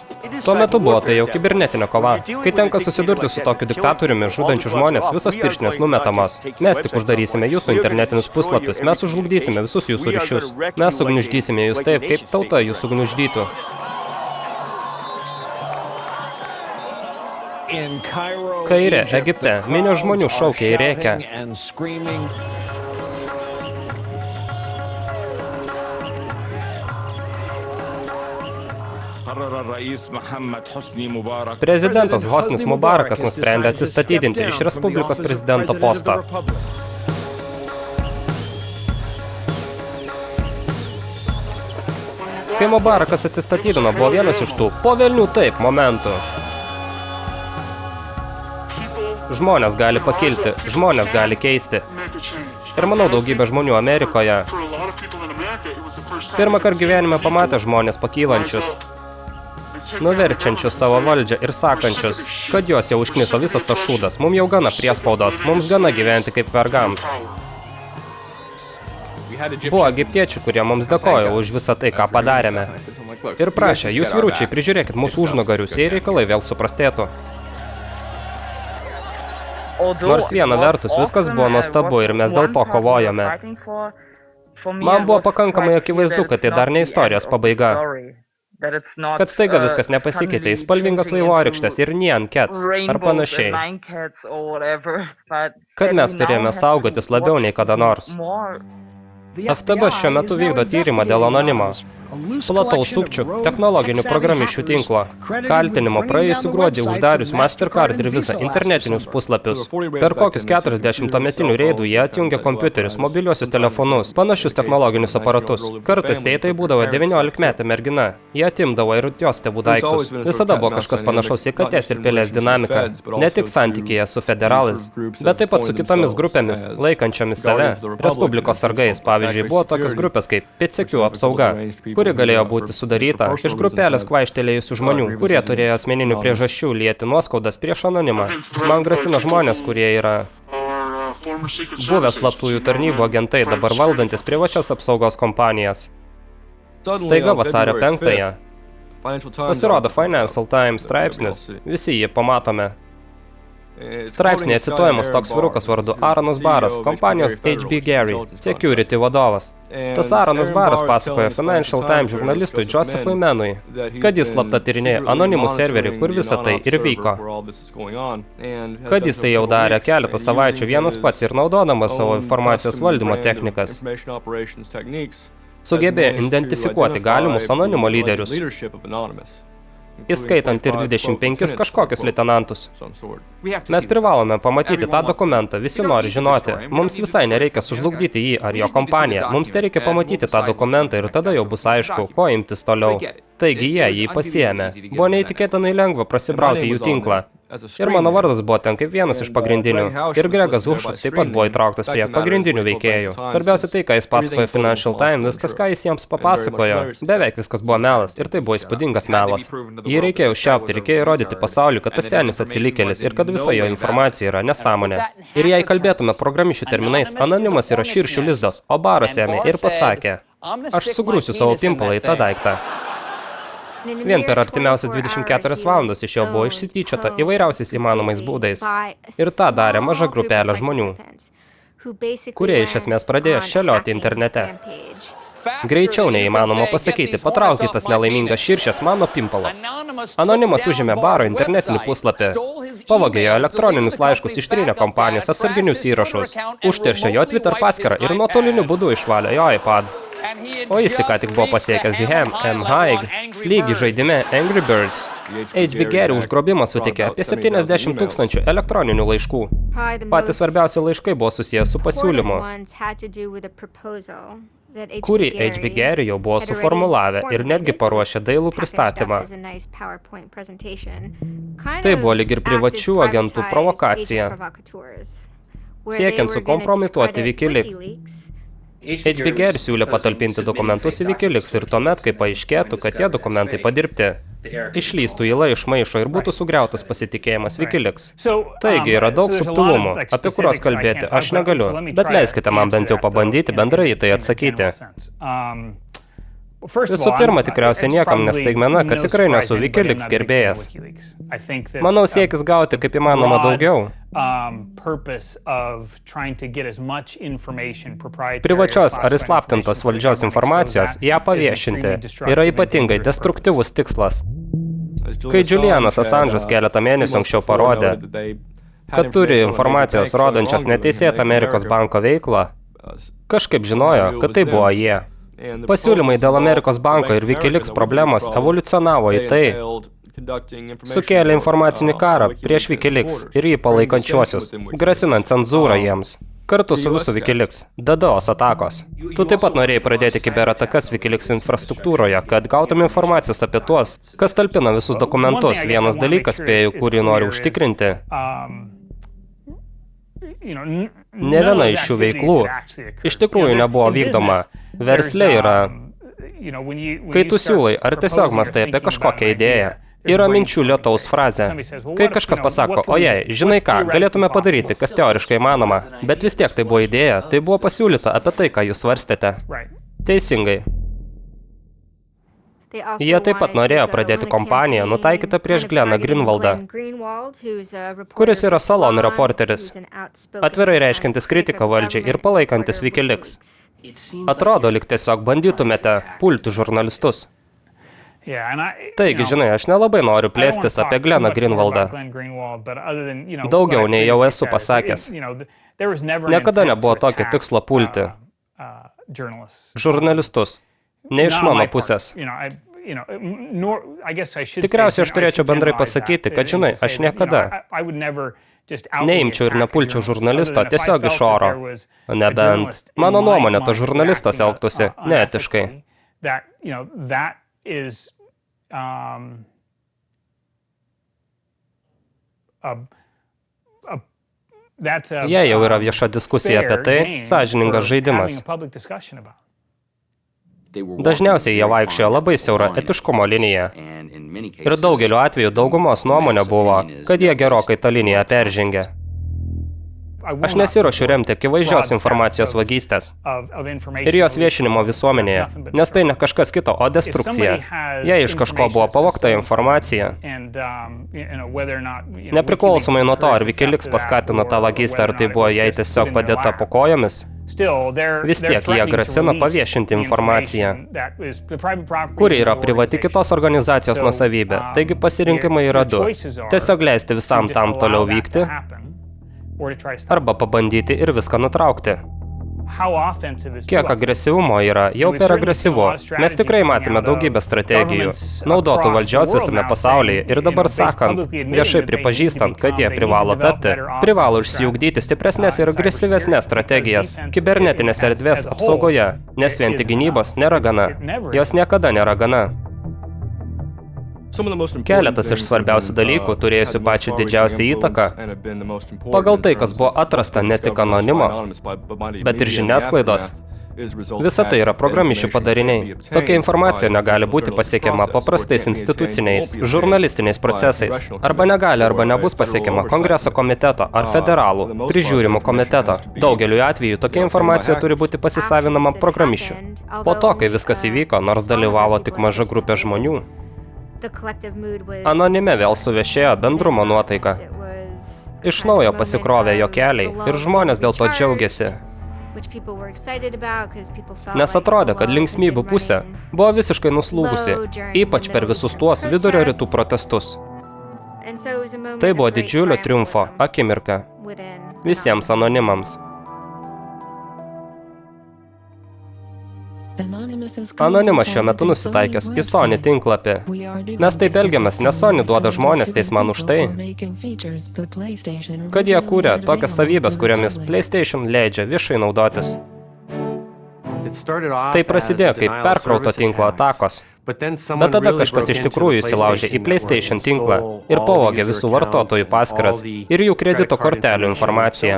Tuo metu buvo tai jau kibernetinė kova. Kai tenka susidurti su tokiu diktatoriumi, žudančiu žmonės, visos pirštinės numetamos. Mes tik uždarysime jūsų internetinius puslapius, mes užlugdysime visus jūsų ryšius. Mes sugniuždysime jūs taip, kaip tauta jūs sugniuždytų. Kaire, Egipte, minios žmonių šaukia ir rėkia. Prezidentas Hosnis Mubarakas nusprendė atsistatydinti iš Respublikos prezidento posto. Kai Mubarakas atsistatydino, buvo vienas iš tų po velnių taip momentų. Žmonės gali pakilti, žmonės gali keisti. Ir manau, daugybė žmonių Amerikoje pirmąkart gyvenime pamatė žmonės pakylančius, nuverčiančius savo valdžią ir sakančius, kad jos jau užkniso visas tas šūdas, mums jau gana priespaudos, mums gana gyventi kaip vergams. Buvo egiptiečių, kurie mums dėkojo už visą tai, ką padarėme. Ir prašė, jūs vyručiai, prižiūrėkit mūsų užnugarius, jei reikalai vėl suprastėtų. Nors viena vertus viskas buvo nuostabu ir mes dėl to kovojome. Man buvo pakankamai akivaizdu, kad tai dar ne istorijos pabaiga. Kad staiga viskas nepasikeitė į spalvingas vaivorykštes ir Nyan Cats ar panašiai. Kad mes turėjome saugotis labiau nei kada nors. FTB šiuo metu vykdo tyrimą dėl anonimo. plataus sukčių technologinių programišių tinklo. Kaltinimo praėjusį gruodį uždarius Mastercard ir Visa internetinius puslapius. Per kokius 40 tuometinių reidų jie atjungė kompiuterius, mobiliuosius telefonus, panašius technologinius aparatus. Kartais jei tai būdavo 19-metė mergina, jie atimdavo ir jos tėvų daiktus. Visada buvo kažkas panašaus į katės ir pelės dinamiką, ne tik santykyje su federalais, bet taip pat su kitomis grupėmis, laikančiomis save Respublikos sargais. Pavyzdžiui, buvo tokios grupės kaip pėdsekių apsauga, kuri galėjo būti sudaryta iš grupelės kvaištelėjusių žmonių, kurie turėjo asmeninių priežasčių lieti nuoskaudas prieš anonimą. Man grasina žmonės, kurie yra buvę slaptųjų tarnybų agentai, dabar valdantis privačias apsaugos kompanijas. Staiga vasario 5-ąją pasirodo Financial Times straipsnis, visi jį pamatome. Straipsnėje cituojamas toks vyrukas vardu Aaronas Baras, kompanijos HB Gary, security vadovas. Tas Aaronas Baras pasakoja Financial Times žurnalistui Josephui Menui, kad jis slapta tyrinėja anonimų serverį, kur visa tai ir vyko. Kad jis tai jau darė keletą savaičių vienas pats ir naudodamas savo informacijos valdymo technikas, sugebėjo identifikuoti galimus anonimo lyderius, įskaitant ir 25 kažkokius leitenantus. Mes privalome pamatyti tą dokumentą, visi nori žinoti. Mums visai nereikia sužlugdyti jį ar jo kompaniją. Mums tereikia pamatyti tą dokumentą ir tada jau bus aišku, ko imtis toliau. Taigi jie jį pasiėmė. Buvo neįtikėtinai lengva prasibrauti jų tinklą. Ir mano vardas buvo ten kaip vienas iš pagrindinių. Ir Gregas Hušas taip pat buvo įtrauktas prie pagrindinių veikėjų. Svarbiausia tai, ką jis pasakojo Financial Times, viskas, ką jis jiems papasakojo. Beveik viskas buvo melas. Ir tai buvo įspūdingas melas. Jį reikėjo užšiaupti, reikėjo įrodyti pasauliui, kad tas senis atsilikėlis ir kad visa jo informacija yra nesąmonė. Ir jei kalbėtume programišių terminais, anonimas yra širšių lizdas, o Baras ėmė ir pasakė, aš sugrūsiu savo pimpalą į tą daiktą. Vien per artimiausias 24 valandas iš jo buvo išsityčiota įvairiausiais įmanomais būdais. Ir tą darė maža grupelė žmonių, kurie iš esmės pradėjo šėlioti internete. Greičiau neįmanoma pasakyti, patraukit tas nelaimingas širšės mano pimpalą. Anonimas užėmė Baro internetinį puslapį, pavogė jo elektroninius laiškus, ištrynė kompanijos atsarginius įrašus, užteršė jo Twitter paskyrą ir nuotoliniu būdu išvalė jo iPad. O jis tik buvo pasiekęs M. Haig lygį žaidime Angry Birds. HB Gary užgrobimą sutikė apie 70 000 elektroninių laiškų. Patys svarbiausi laiškai buvo susijęs su pasiūlymu, kurį HB Gary jau buvo suformulavę ir netgi paruošė dailų pristatymą. Tai buvo lyg ir privačių agentų provokacija, siekiant sukompromituoti WikiLeaks. HB Gary siūlė patalpinti dokumentus į WikiLeaks ir tuomet, kai paaiškėtų, kad tie dokumentai padirbti, išlystų įlą iš maišo ir būtų sugriautas pasitikėjimas WikiLeaks. Taigi yra daug subtilumų, apie kuriuos kalbėti aš negaliu, bet leiskite man bent jau pabandyti bendrai į tai atsakyti. Visų pirma, tikriausiai niekam nestaigmena, kad tikrai nesu WikiLeaks gerbėjas. Manau, siekis gauti kaip įmanoma daugiau. Privačios ar įslaptintos valdžios informacijos, ją paviešinti, yra ypatingai destruktyvus tikslas. Kai Julianas Assange'as keletą mėnesių anksčiau parodė, kad turi informacijos rodančios neteisėtą Amerikos banko veiklą, kažkaip žinojo, kad tai buvo jie. Pasiūlymai dėl Amerikos banko ir WikiLeaks problemos evoliucionavo į tai, sukėlė informacinį karą prieš WikiLeaks ir jį palaikančiuosius, grasinant cenzūrą jiems. Kartu su visu WikiLeaks, DDoS atakos. Tu taip pat norėjai pradėti kiberatakas WikiLeaks infrastruktūroje, kad gautum informacijos apie tuos, kas talpina visus dokumentus. Vienas dalykas, spėju, kurį nori užtikrinti. Ne viena iš šių veiklų iš tikrųjų nebuvo vykdoma. Versle yra, kai tu siūlai ar tiesiog mastai apie kažkokią idėją, yra minčių lietaus frazė. Kai kažkas pasako, o jei, žinai ką, galėtume padaryti, kas teoriškai manoma, bet vis tiek tai buvo idėja, tai buvo pasiūlyta apie tai, ką jūs svarstėte. Teisingai. Jie taip pat norėjo pradėti kompaniją nutaikytą prieš Gleną Greenwaldą, kuris yra Salon reporteris, atvirai reiškiantis kritiką valdžiai ir palaikantis WikiLeaks. Atrodo, lyg tiesiog bandytumėte pulti žurnalistus. Taigi, žinai, aš nelabai noriu plėstis apie Gleną Greenwaldą. Daugiau nei jau esu pasakęs. Niekada nebuvo tokio tikslo pulti žurnalistus. Ne iš mano pusės. Tikriausiai aš turėčiau bendrai pasakyti, kad žinai, aš niekada neimčiau ir nepulčiau žurnalisto tiesiog iš oro. Nebent, mano nuomonė, tas žurnalistas elgtųsi neetiškai. Jei jau yra vieša diskusija apie tai, sąžiningas žaidimas. Dažniausiai jie vaikščiojo labai siaurą etiškumo liniją. Ir daugeliu atveju daugumos nuomonė buvo, kad jie gerokai tą liniją peržengė. Aš nesiruošiu remti akivaizdžios informacijos vagystės ir jos viešinimo visuomenėje, nes tai ne kažkas kito, o destrukcija. Jei iš kažko buvo pavogta informacija, nepriklausomai nuo to, ar Wikileaks paskatino tą vagystę, ar tai buvo jai tiesiog padėta po kojomis, vis tiek jie grasina paviešinti informaciją, kuri yra privati kitos organizacijos nuosavybė. Taigi pasirinkimai yra du. Tiesiog leisti visam tam toliau vykti, arba pabandyti ir viską nutraukti. Kiek agresyvumo yra, jau per agresyvu. Mes tikrai matėme daugybę strategijų, naudotų valdžios visame pasaulyje ir dabar sakant, viešai pripažįstant, kad jie privalo tapti, privalo išsiugdyti stipresnės ir agresyvesnės strategijas kibernetinės erdvės apsaugoje, nes vien tik gynybos nėra gana. Jos niekada nėra gana. Keletas iš svarbiausių dalykų, turėjusių pačią didžiausią įtaką, pagal tai, kas buvo atrasta ne tik anonimo, bet ir žiniasklaidos. Visa tai yra programišių padariniai. Tokia informacija negali būti pasiekiama paprastais instituciniais, žurnalistiniais procesais, arba negali, arba nebus pasiekiama Kongreso komiteto ar federalų, prižiūrimų komiteto. Daugeliu atveju tokia informacija turi būti pasisavinama programišių. Po to, kai viskas įvyko, nors dalyvavo tik maža grupė žmonių, anonime vėl suvešėjo bendrumo nuotaika. Iš naujo pasikrovė juokeliai ir žmonės dėl to džiaugiasi. Nes atrodė, kad linksmybių pusė buvo visiškai nuslūgusi, ypač per visus tuos vidurio rytų protestus. Tai buvo didžiulio triumfo akimirka visiems anonimams. Anonimas šiuo metu nusitaikęs į Sony tinklapį. Mes taip elgiamės, nes Sony duoda žmonės teisman už tai, kad jie kūrė tokias savybės, kuriomis PlayStation leidžia viešai naudotis. Tai prasidėjo kaip perkrauto tinklo atakos. Bet tada kažkas iš tikrųjų įsilaužė į PlayStation tinklą ir pavogė visų vartotojų paskyras ir jų kredito kortelių informaciją.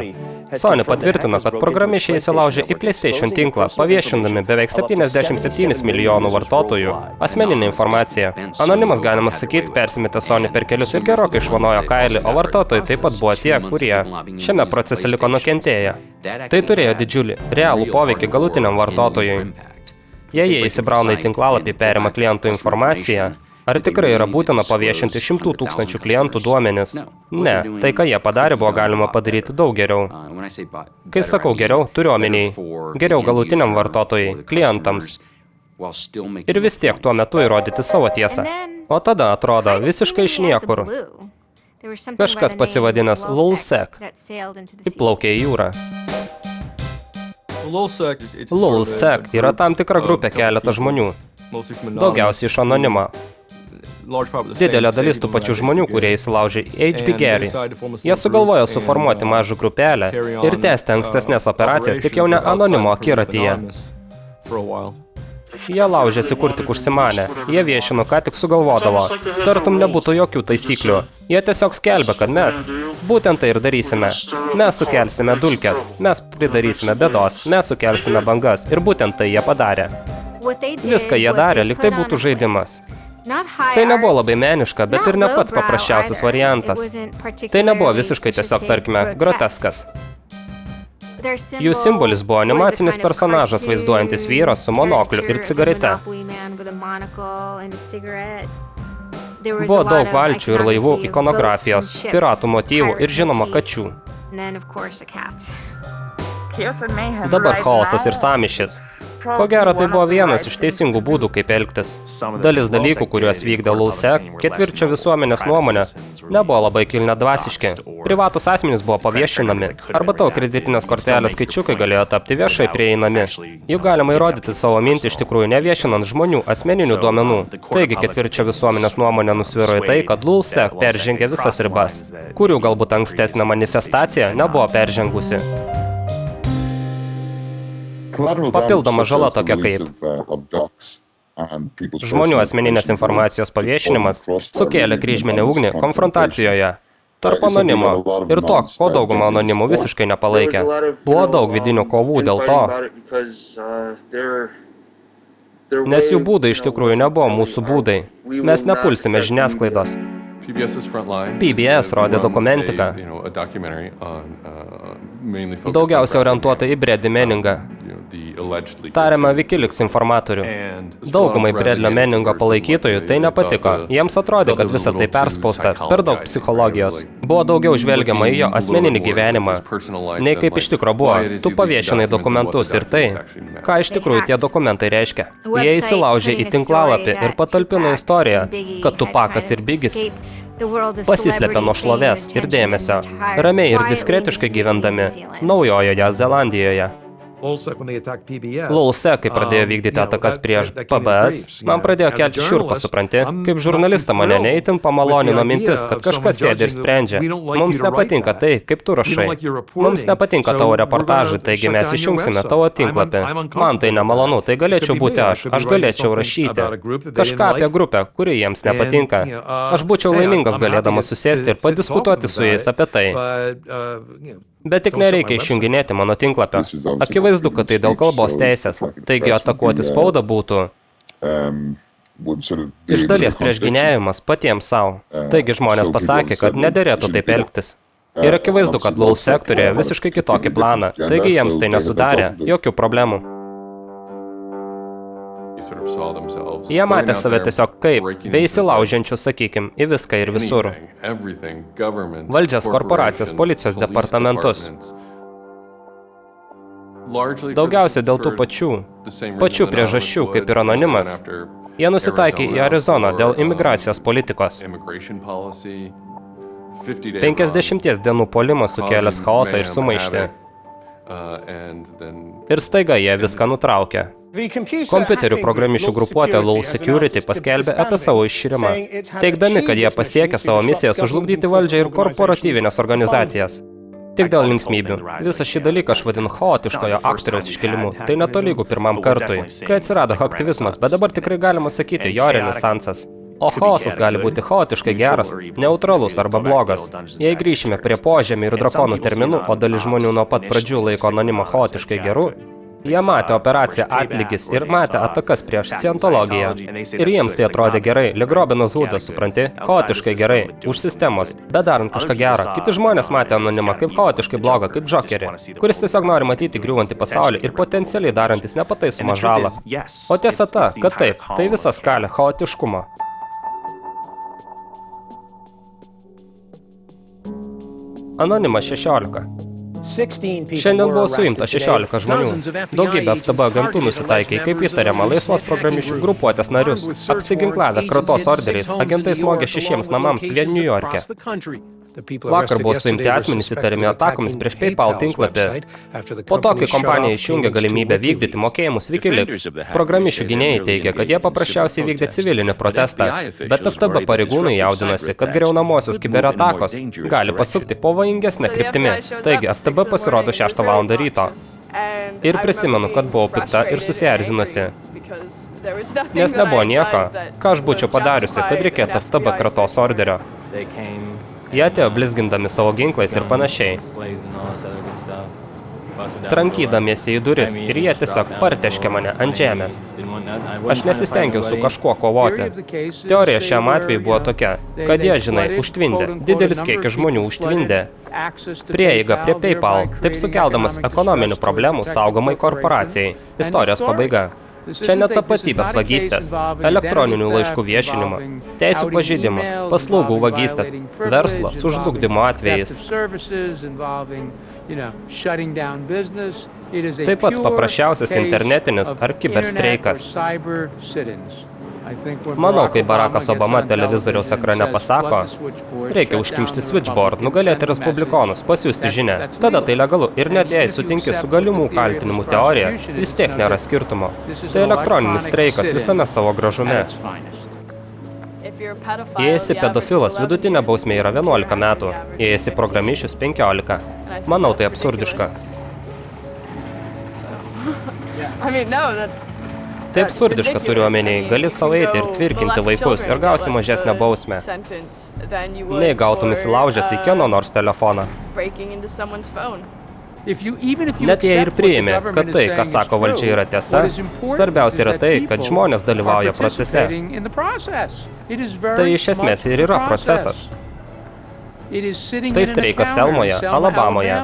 Sony patvirtino, kad programišiai įsilaužė į PlayStation tinklą, paviešindami beveik 77 milijonų vartotojų asmeninę informaciją. Anonimas, galima sakyti, persimetė Sony per kelius ir gerokai išvanojo kailį, o vartotojai taip pat buvo tie, kurie šiame procese liko nukentėję. Tai turėjo didžiulį, realų poveikį galutiniam vartotojui. Jei jie įsibrauna į tinklalapį, perima klientų informaciją, ar tikrai yra būtina paviešinti 100 000 klientų duomenis? Ne, tai ką jie padarė, buvo galima padaryti daug geriau. Kai sakau geriau, turiu omeny geriau galutiniam vartotojui, klientams. Ir vis tiek tuo metu įrodyti savo tiesą. O tada atrodo visiškai iš niekur. Kažkas pasivadinęs LulzSec įplaukė į jūrą. LulzSec yra tam tikra grupė keletą žmonių, daugiausiai iš anonimo. Didelė dalis tų pačių žmonių, kurie įsilaužė į HB Gary. Jie sugalvojo suformuoti mažą grupelę ir tęsti ankstesnės operacijas tik jau ne anonimo akiratyje. Jie laužėsi kur tik užsimanė, jie viešino, ką tik sugalvodavo, tartum nebūtų jokių taisyklių. Jie tiesiog skelbia, kad mes būtent tai ir darysime. Mes sukelsime dulkes, mes pridarysime bėdos, mes sukelsime bangas ir būtent tai jie padarė. Viską jie darė, lyg tai būtų žaidimas. Tai nebuvo labai meniška, bet ir ne pats paprasčiausias variantas. Tai nebuvo visiškai tiesiog, tarkime, groteskas. Jų simbolis buvo animacinis personažas vaizduojantis vyrą su monokliu ir cigarete. Buvo daug valčių ir laivų ikonografijos, piratų motyvų ir žinoma kačių. Dabar chaosas ir sąmyšis. Ko gero, tai buvo vienas iš teisingų būdų, kaip elgtis. Dalis dalykų, kuriuos vykdė LULSEC, ketvirčio visuomenės nuomonė, nebuvo labai kilniadvasiški. Privatus asmenys buvo paviešinami, arba tavo kreditinės kortelės skaičiukai galėjo tapti viešai prieinami. Juk galima įrodyti savo mintį iš tikrųjų neviešinant žmonių asmeninių duomenų. Taigi ketvirčio visuomenės nuomonė nusviro į tai, kad LULSEC peržengė visas ribas, kurių galbūt ankstesnė manifestacija nebuvo peržengusi. Papildoma žala tokia kaip žmonių asmeninės informacijos paviešinimas sukėlė kryžminę ugnį konfrontacijoje tarp anonimo ir to, ko dauguma anonimų visiškai nepalaikė. Buvo daug vidinių kovų dėl to, nes jų būdai iš tikrųjų nebuvo mūsų būdai. Mes nepulsime žiniasklaidos. PBS rodė dokumentiką, daugiausia orientuota į Bradley Manningą, tariamą Wikileaks informatorių. Daugumai Bradley Manningo palaikytojų tai nepatiko. Jiems atrodė, kad visa tai perspausta, per daug psichologijos. Buvo daugiau žvelgiama į jo asmeninį gyvenimą, nei kaip iš tikro buvo. Tu paviešinai dokumentus ir tai, ką iš tikrųjų tie dokumentai reiškia. Jie įsilaužė į tinklalapį ir patalpino istoriją, kad Tupakas ir Biggis pasislėpė nuo šlovės ir dėmesio, ramiai ir diskretiškai gyvendami Naujojoje Zelandijoje. LULSEC, kai pradėjo vykdyti atakas prieš PBS, man pradėjo kelti šiurpą, supranti? Kaip žurnalistą mane neįtin pamalonino mintis, kad kažkas sėdi ir sprendžia. Mums nepatinka tai, kaip tu rašai. Mums nepatinka tavo reportažai, taigi mes išjungsime tavo tinklapį. Man tai nemalonu, tai galėčiau būti aš galėčiau rašyti kažką apie grupę, kuri jiems nepatinka. Aš būčiau laimingas galėdamas susėsti ir padiskutuoti su jais apie tai. Bet tik nereikia išjunginėti mano tinklapio. Akivaizdu, kad tai dėl kalbos teisės. Taigi atakuoti spaudą būtų iš dalies priešginėjimas patiems savo. Taigi žmonės pasakė, kad nederėtų taip elgtis. Ir akivaizdu, kad LULSEC turėjo visiškai kitokį planą. Taigi jiems tai nesudarė jokių problemų. Jie matė save tiesiog kaip, bei įsilaužiančius, sakykim, į viską ir visur. Valdžias, korporacijas, policijos departamentus. Daugiausiai dėl tų pačių priežasčių, kaip ir anonimas. Jie nusitaikė į Arizoną dėl imigracijos politikos. 50 dienų puolimas sukėlęs chaosą ir sumaištį. Ir staiga jie viską nutraukė. Kompiuterių programišių grupuotė Low Security paskelbė apie savo išširimą, teigdami, kad jie pasiekė savo misiją sužlugdyti valdžią ir korporatyvinės organizacijas. Tik dėl linksmybių. Visą šį dalyką aš vadinu chaotiškojo aktoriaus iškilimu. Tai netolygų pirmam kartui, kai atsirado aktyvizmas, bet dabar tikrai galima sakyti jo renesansas. O chaosas gali būti chaotiškai geras, neutralus arba blogas. Jei grįšime prie požemį ir drakonų terminų, o dalis žmonių nuo pat pradžių laiko anonimą chaotiškai geru, jie matė operaciją Atlygis ir matė atakas prieš Scientologiją. Ir jiems tai atrodė gerai, lyg Robinas Hoodas, supranti, chaotiškai gerai, už sistemos, bet darant kažką gerą. Kiti žmonės matė anonimą kaip chaotiškai blogą, kaip Džokerį, kuris tiesiog nori matyti griūvantį pasaulį ir potencialiai darantis nepataisomą žalą. O tiesa ta, kad taip, tai visa skalė chaotiškumo. Anonimas 16. Šiandien buvo suimta 16 žmonių. Daugybė FTB agentų nusitaikė, kaip įtariama laisvos programišių grupuotės narius. Apsiginklavę kratos orderiais, agentai smogė 6 namams vien Niujorke. Vakar buvo suimti asmenys įtariami atakomis prieš PayPal tinklapį. Po to, kai kompanija išjungė galimybę vykdyti mokėjimus Wikileaks, programišių gynėjai teigia, kad jie paprasčiausiai vykdė civilinį protestą, bet FTB pareigūnai jaudinasi, kad griaunamosios kiberatakos gali pasukti pavojingesnę kryptimi. Taigi, FTB pasirodo 6 val. Ryto. Ir prisimenu, kad buvau pikta ir susierzinusi. Nes nebuvo nieko, ką aš būčiau padariusi, kad reikėtų FTB kratos orderio. Jie atėjo blizgindami savo ginklais ir panašiai, trankydamiesi į duris ir jie tiesiog parteškė mane ant žemės. Aš nesistengiau su kažkuo kovoti. Teorija šiam atveju buvo tokia, kad jie, žinai, užtvindė, didelis kiekis žmonių užtvindė prieigą prie PayPal, taip sukeldamas ekonominių problemų saugomai korporacijai. Istorijos pabaiga. Čia net tapatybės vagystės, elektroninių laiškų viešinimo, teisų pažeidimo, paslaugų vagystės, verslo sužlugdymo atvejais. Tai pats paprasčiausias internetinis ar kiberstreikas. Manau, kai Barackas Obama televizoriaus ekrane pasako, reikia užkimšti switchboard, nugalėti respublikonus, pasiųsti žinę. Tada tai legalu ir net jei sutinki su galimų kaltinimų teorija, vis tiek nėra skirtumo. Tai elektroninis streikas visame savo gražume. Jei esi pedofilas, vidutinė bausmė yra 11 metų, jei esi programišius 15. Manau, tai absurdiška. Tai absurdiška turiu omeniai, gali savo eiti ir tvirkinti vaikus ir gausi mažesnę bausmę. Nei gautum įsilaužęs į kieno nors telefoną. Net jei ir priėmė, kad tai, ką sako valdžia, yra tiesa, svarbiausia yra tai, kad žmonės dalyvauja procese. Tai iš esmės ir yra procesas. Tai streikas Selmoje, Alabamoje.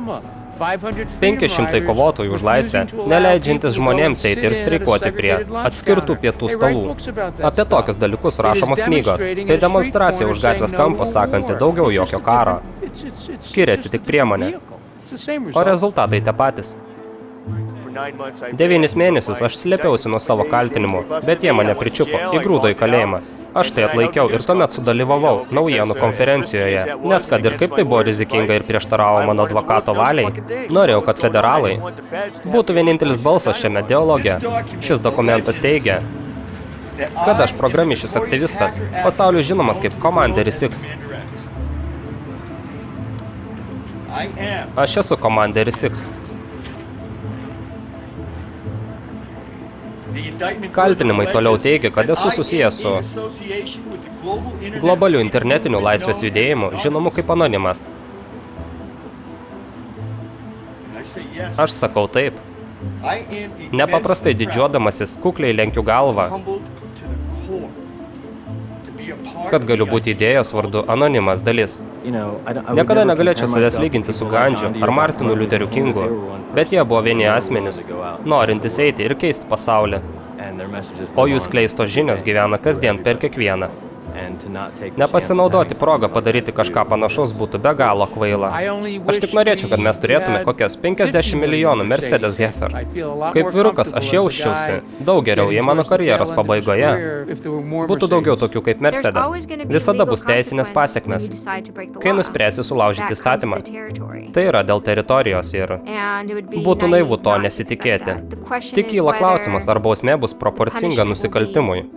500 kovotojų už laisvę, neleidžiantis žmonėms eiti ir streikuoti prie atskirtų pietų stalų. Apie tokius dalykus rašomos knygos. Tai demonstracija už gatvės kampo sakanti daugiau jokio karo. Skiriasi tik priemonė. O rezultatai tie patys. 9 mėnesius aš slėpiausi nuo savo kaltinimų, bet jie mane pričiupo, įgrūdo į kalėjimą. Aš tai atlaikiau ir tuomet sudalyvavau naujienų konferencijoje, nes kad ir kaip tai buvo rizikinga ir prieštaravo mano advokato valiai, norėjau, kad federalai būtų vienintelis balsas šiame dialoge. Šis dokumentas teigia, kad aš programišius aktyvistas, pasauliu žinomas kaip Commanderis X. Aš esu Commanderis X. Kaltinimai toliau teigia, kad esu susijęs su globaliu internetiniu laisvės judėjimu, žinomu kaip anonimas. Aš sakau taip. Nepaprastai didžiuodamasis, kukliai lenkiu galvą, kad galiu būti idėjos vardu anonimas dalis. Niekada negalėčiau savęs lyginti su Gandžiu ar Martinu Liuteriu Kingu, bet jie buvo vieni asmenys, norintys eiti ir keisti pasaulį. O jų skleistos žinios gyvena kasdien per kiekvieną. Nepasinaudoti progą padaryti kažką panašaus būtų be galo kvaila. Aš tik norėčiau, kad mes turėtume kokias 50 milijonų Mercedes Heifer. Kaip vyrukas aš jausčiausi daug geriau, jei mano karjeros pabaigoje būtų daugiau tokių kaip Mercedes. Visada bus teisinės pasekmės, kai nuspręsi sulaužyti įstatymą. Tai yra dėl teritorijos ir būtų naivu to nesitikėti. Tik kyla klausimas, ar bausmė bus proporcinga nusikaltimui.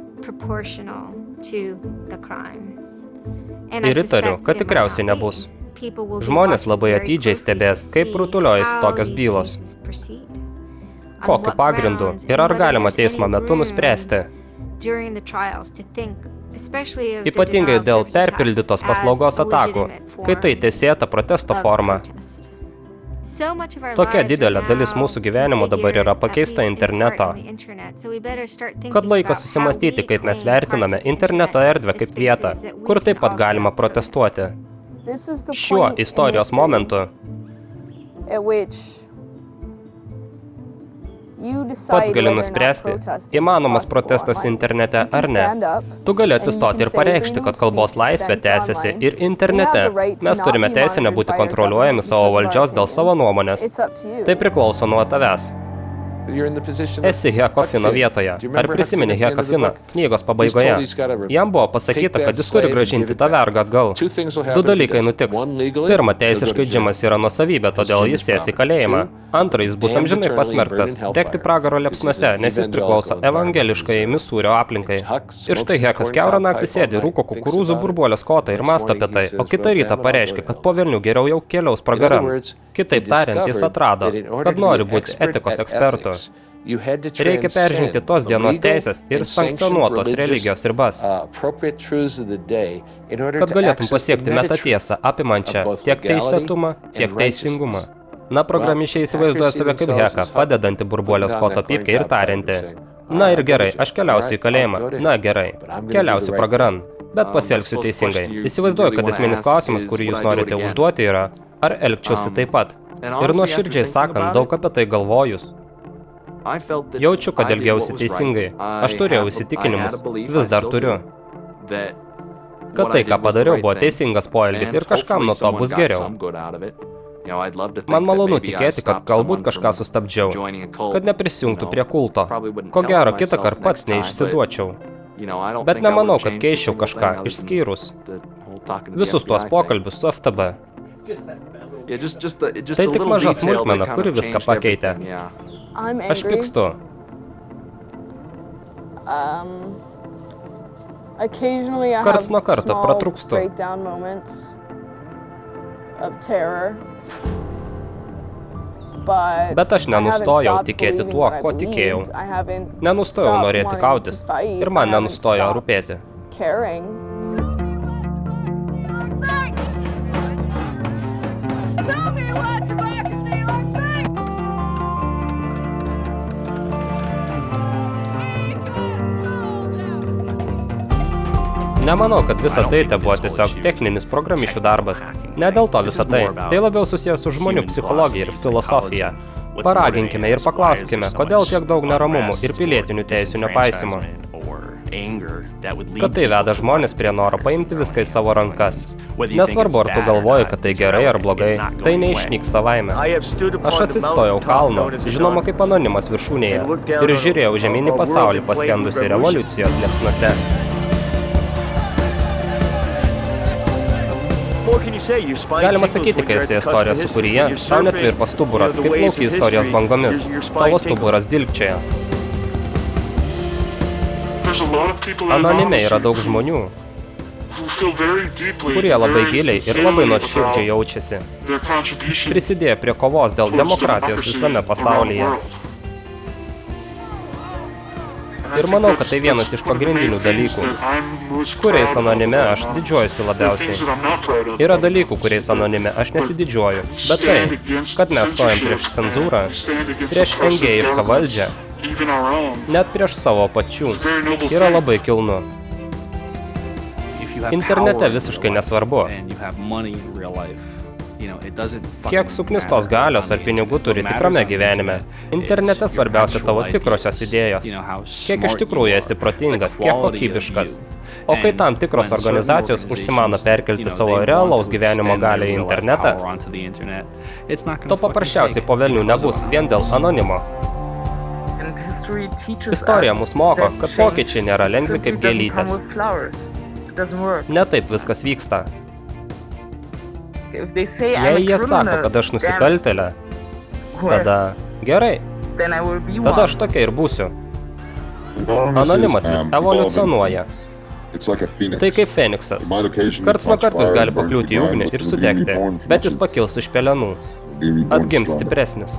Ir įtariu, kad tikriausiai nebus. Žmonės labai atidžiai stebės, kaip rutuliojasi tokios bylos. Kokiu pagrindu ir ar galima teismo metu nuspręsti? Ypatingai dėl perpildytos paslaugos atakų, kai tai teisėta protesto forma. Tokia didelė dalis mūsų gyvenimo dabar yra pakeista interneto. Kad laikas susimastyti, kaip mes vertiname interneto erdvę kaip vietą, kur taip pat galima protestuoti. Šiuo istorijos momentu pats gali nuspręsti, įmanomas protestas internete ar ne. Tu gali atsistoti ir pareikšti, kad kalbos laisvė tęsiasi ir internete. Mes turime teisę nebūti kontroliuojami savo valdžios dėl savo nuomonės. Tai priklauso nuo tavęs. Esi Hekofino vietoje. Ar prisimeni Hekofiną knygos pabaigoje? Jam buvo pasakyta, kad jis turi grąžinti tą vergą atgal. 2 dalykai nutiks. Pirma, teisiškai Džimas yra nuosavybė, todėl jis sės į kalėjimą. Antra, jis bus amžinai pasmerktas, degti pragaro liepsnuose, nes jis priklauso evangeliškai Misūrio aplinkai. Ir štai Hekas kiaurą naktį sėdi, rūko kukurūzų burbuolio skotą ir mąsto apie tai, o kitą rytą pareiškia, kad po velnių geriau jau keliaus pragaran. Kitaip tariant, jis atrado, kad nori būti etikos ekspertu. Reikia peržengti tos dienos teisės ir sankcionuotos religijos ribas, kad galėtum pasiekti metatiesą apimančią tiek teisėtumą, tiek teisingumą. Na, programišiai įsivaizduoja save kaip Heką, padedantį burbuolio skoto pypkę ir tariantį. Na ir gerai, aš keliausiu į kalėjimą. Na gerai, keliausiu pragaran, bet pasielgsiu teisingai. Įsivaizduoju, kad esminis klausimas, kurį jūs norite užduoti yra, ar elgčiausi taip pat. Ir nuoširdžiai sakant, daug apie tai galvojus. Jaučiu, kad elgiausi teisingai. Aš turėjau įsitikinimus, vis dar turiu. Kad tai, ką padariau, buvo teisingas poelgis ir kažkam nuo to bus geriau. Man malonu tikėti, kad galbūt kažką sustabdžiau, kad neprisijungtų prie kulto. Ko gero, kitą kartą pats neišsiduočiau. Bet nemanau, kad keisčiau kažką, išskyrus visus tuos pokalbius su FTB. Tai tik maža smulkmena, kuri viską pakeitė. Aš pykstu. Karts nuo karto pratrūkstu. Bet aš nenustojau tikėti tuo, ko tikėjau. Nenustojau norėti kautis ir man nenustojo rūpėti. Nemanau, kad visa tai buvo tiesiog techninis programišių darbas. Ne dėl to visa tai. Tai labiau susijęs su žmonių psichologija ir filosofija. Paraginkime ir paklauskime, kodėl tiek daug neramumų ir pilietinių teisių nepaisymų. Kad tai veda žmonės prie noro paimti viską į savo rankas. Nesvarbu, ar tu galvoji, kad tai gerai ar blogai, tai neišnyks savaime. Aš atsistojau kalnu, žinoma kaip anonimas viršūnėje, ir žiūrėjau žemyn į pasaulį paskendusi revoliucijos liepsnose. Galima sakyti, kai esi istorijos sūkuryje, tau netvirpa stuburas, kaip plauki istorijos bangomis. Tavo stuburas dilgčioja. Anonime yra daug žmonių, kurie labai giliai ir labai nuoširdžiai jaučiasi. Prisidėjo prie kovos dėl demokratijos visame pasaulyje. Ir manau, kad tai vienas iš pagrindinių dalykų, kuriais anonime aš didžiuojuosi labiausiai. Yra dalykų, kuriais anonime aš nesididžiuoju, bet tai, kad mes stojam prieš cenzūrą, prieš engėjišką valdžią, net prieš savo pačių, yra labai kilnu. Internete visiškai nesvarbu, kiek suknistos galios ar pinigų turi tikrame gyvenime. Internete svarbiausia tavo tikrosios idėjos. Kiek iš tikrųjų esi protingas, kiek kokybiškas. O kai tam tikros organizacijos užsimano perkelti savo realaus gyvenimo galią į internetą, to paprasčiausiai po velnių nebus vien dėl anonimo. Istorija mus moko, kad pokyčiai nėra lengvi kaip gėlytės. Ne taip viskas vyksta. Jei jie sako, kad aš nusikaltėlė, tada gerai, tada aš tokia ir būsiu. Anonimas vis evoliucionuoja. Tai kaip Feniksas. Karts nuo kartos gali pakliūti į ugnį ir sudegti, bet jis pakils iš pelenų. Atgims stipresnis.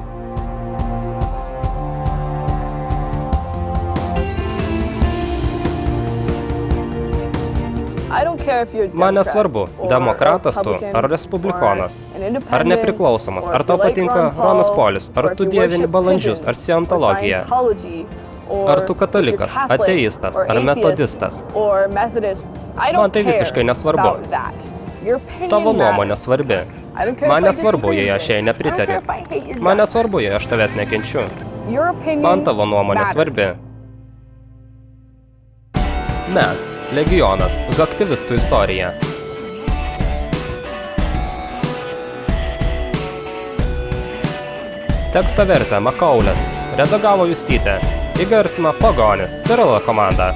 Man nesvarbu, demokratas tu ar respublikonas, ar nepriklausomas, ar tau patinka Ronas Polis, ar tu dievini balandžius, ar scientologiją, ar tu katalikas, ateistas, ar metodistas. Man tai visiškai nesvarbu. Tavo nuomonė svarbi. Man nesvarbu, jei aš jai nepritariu. Man nesvarbu, jei aš tavęs nekenčiu. Man tavo nuomonė svarbi. Mes, Legionas, aktyvistų istorija. Tekstą vertė Makaulis, redagavo Justytė, įgarsino Pagonis, Viralo komanda.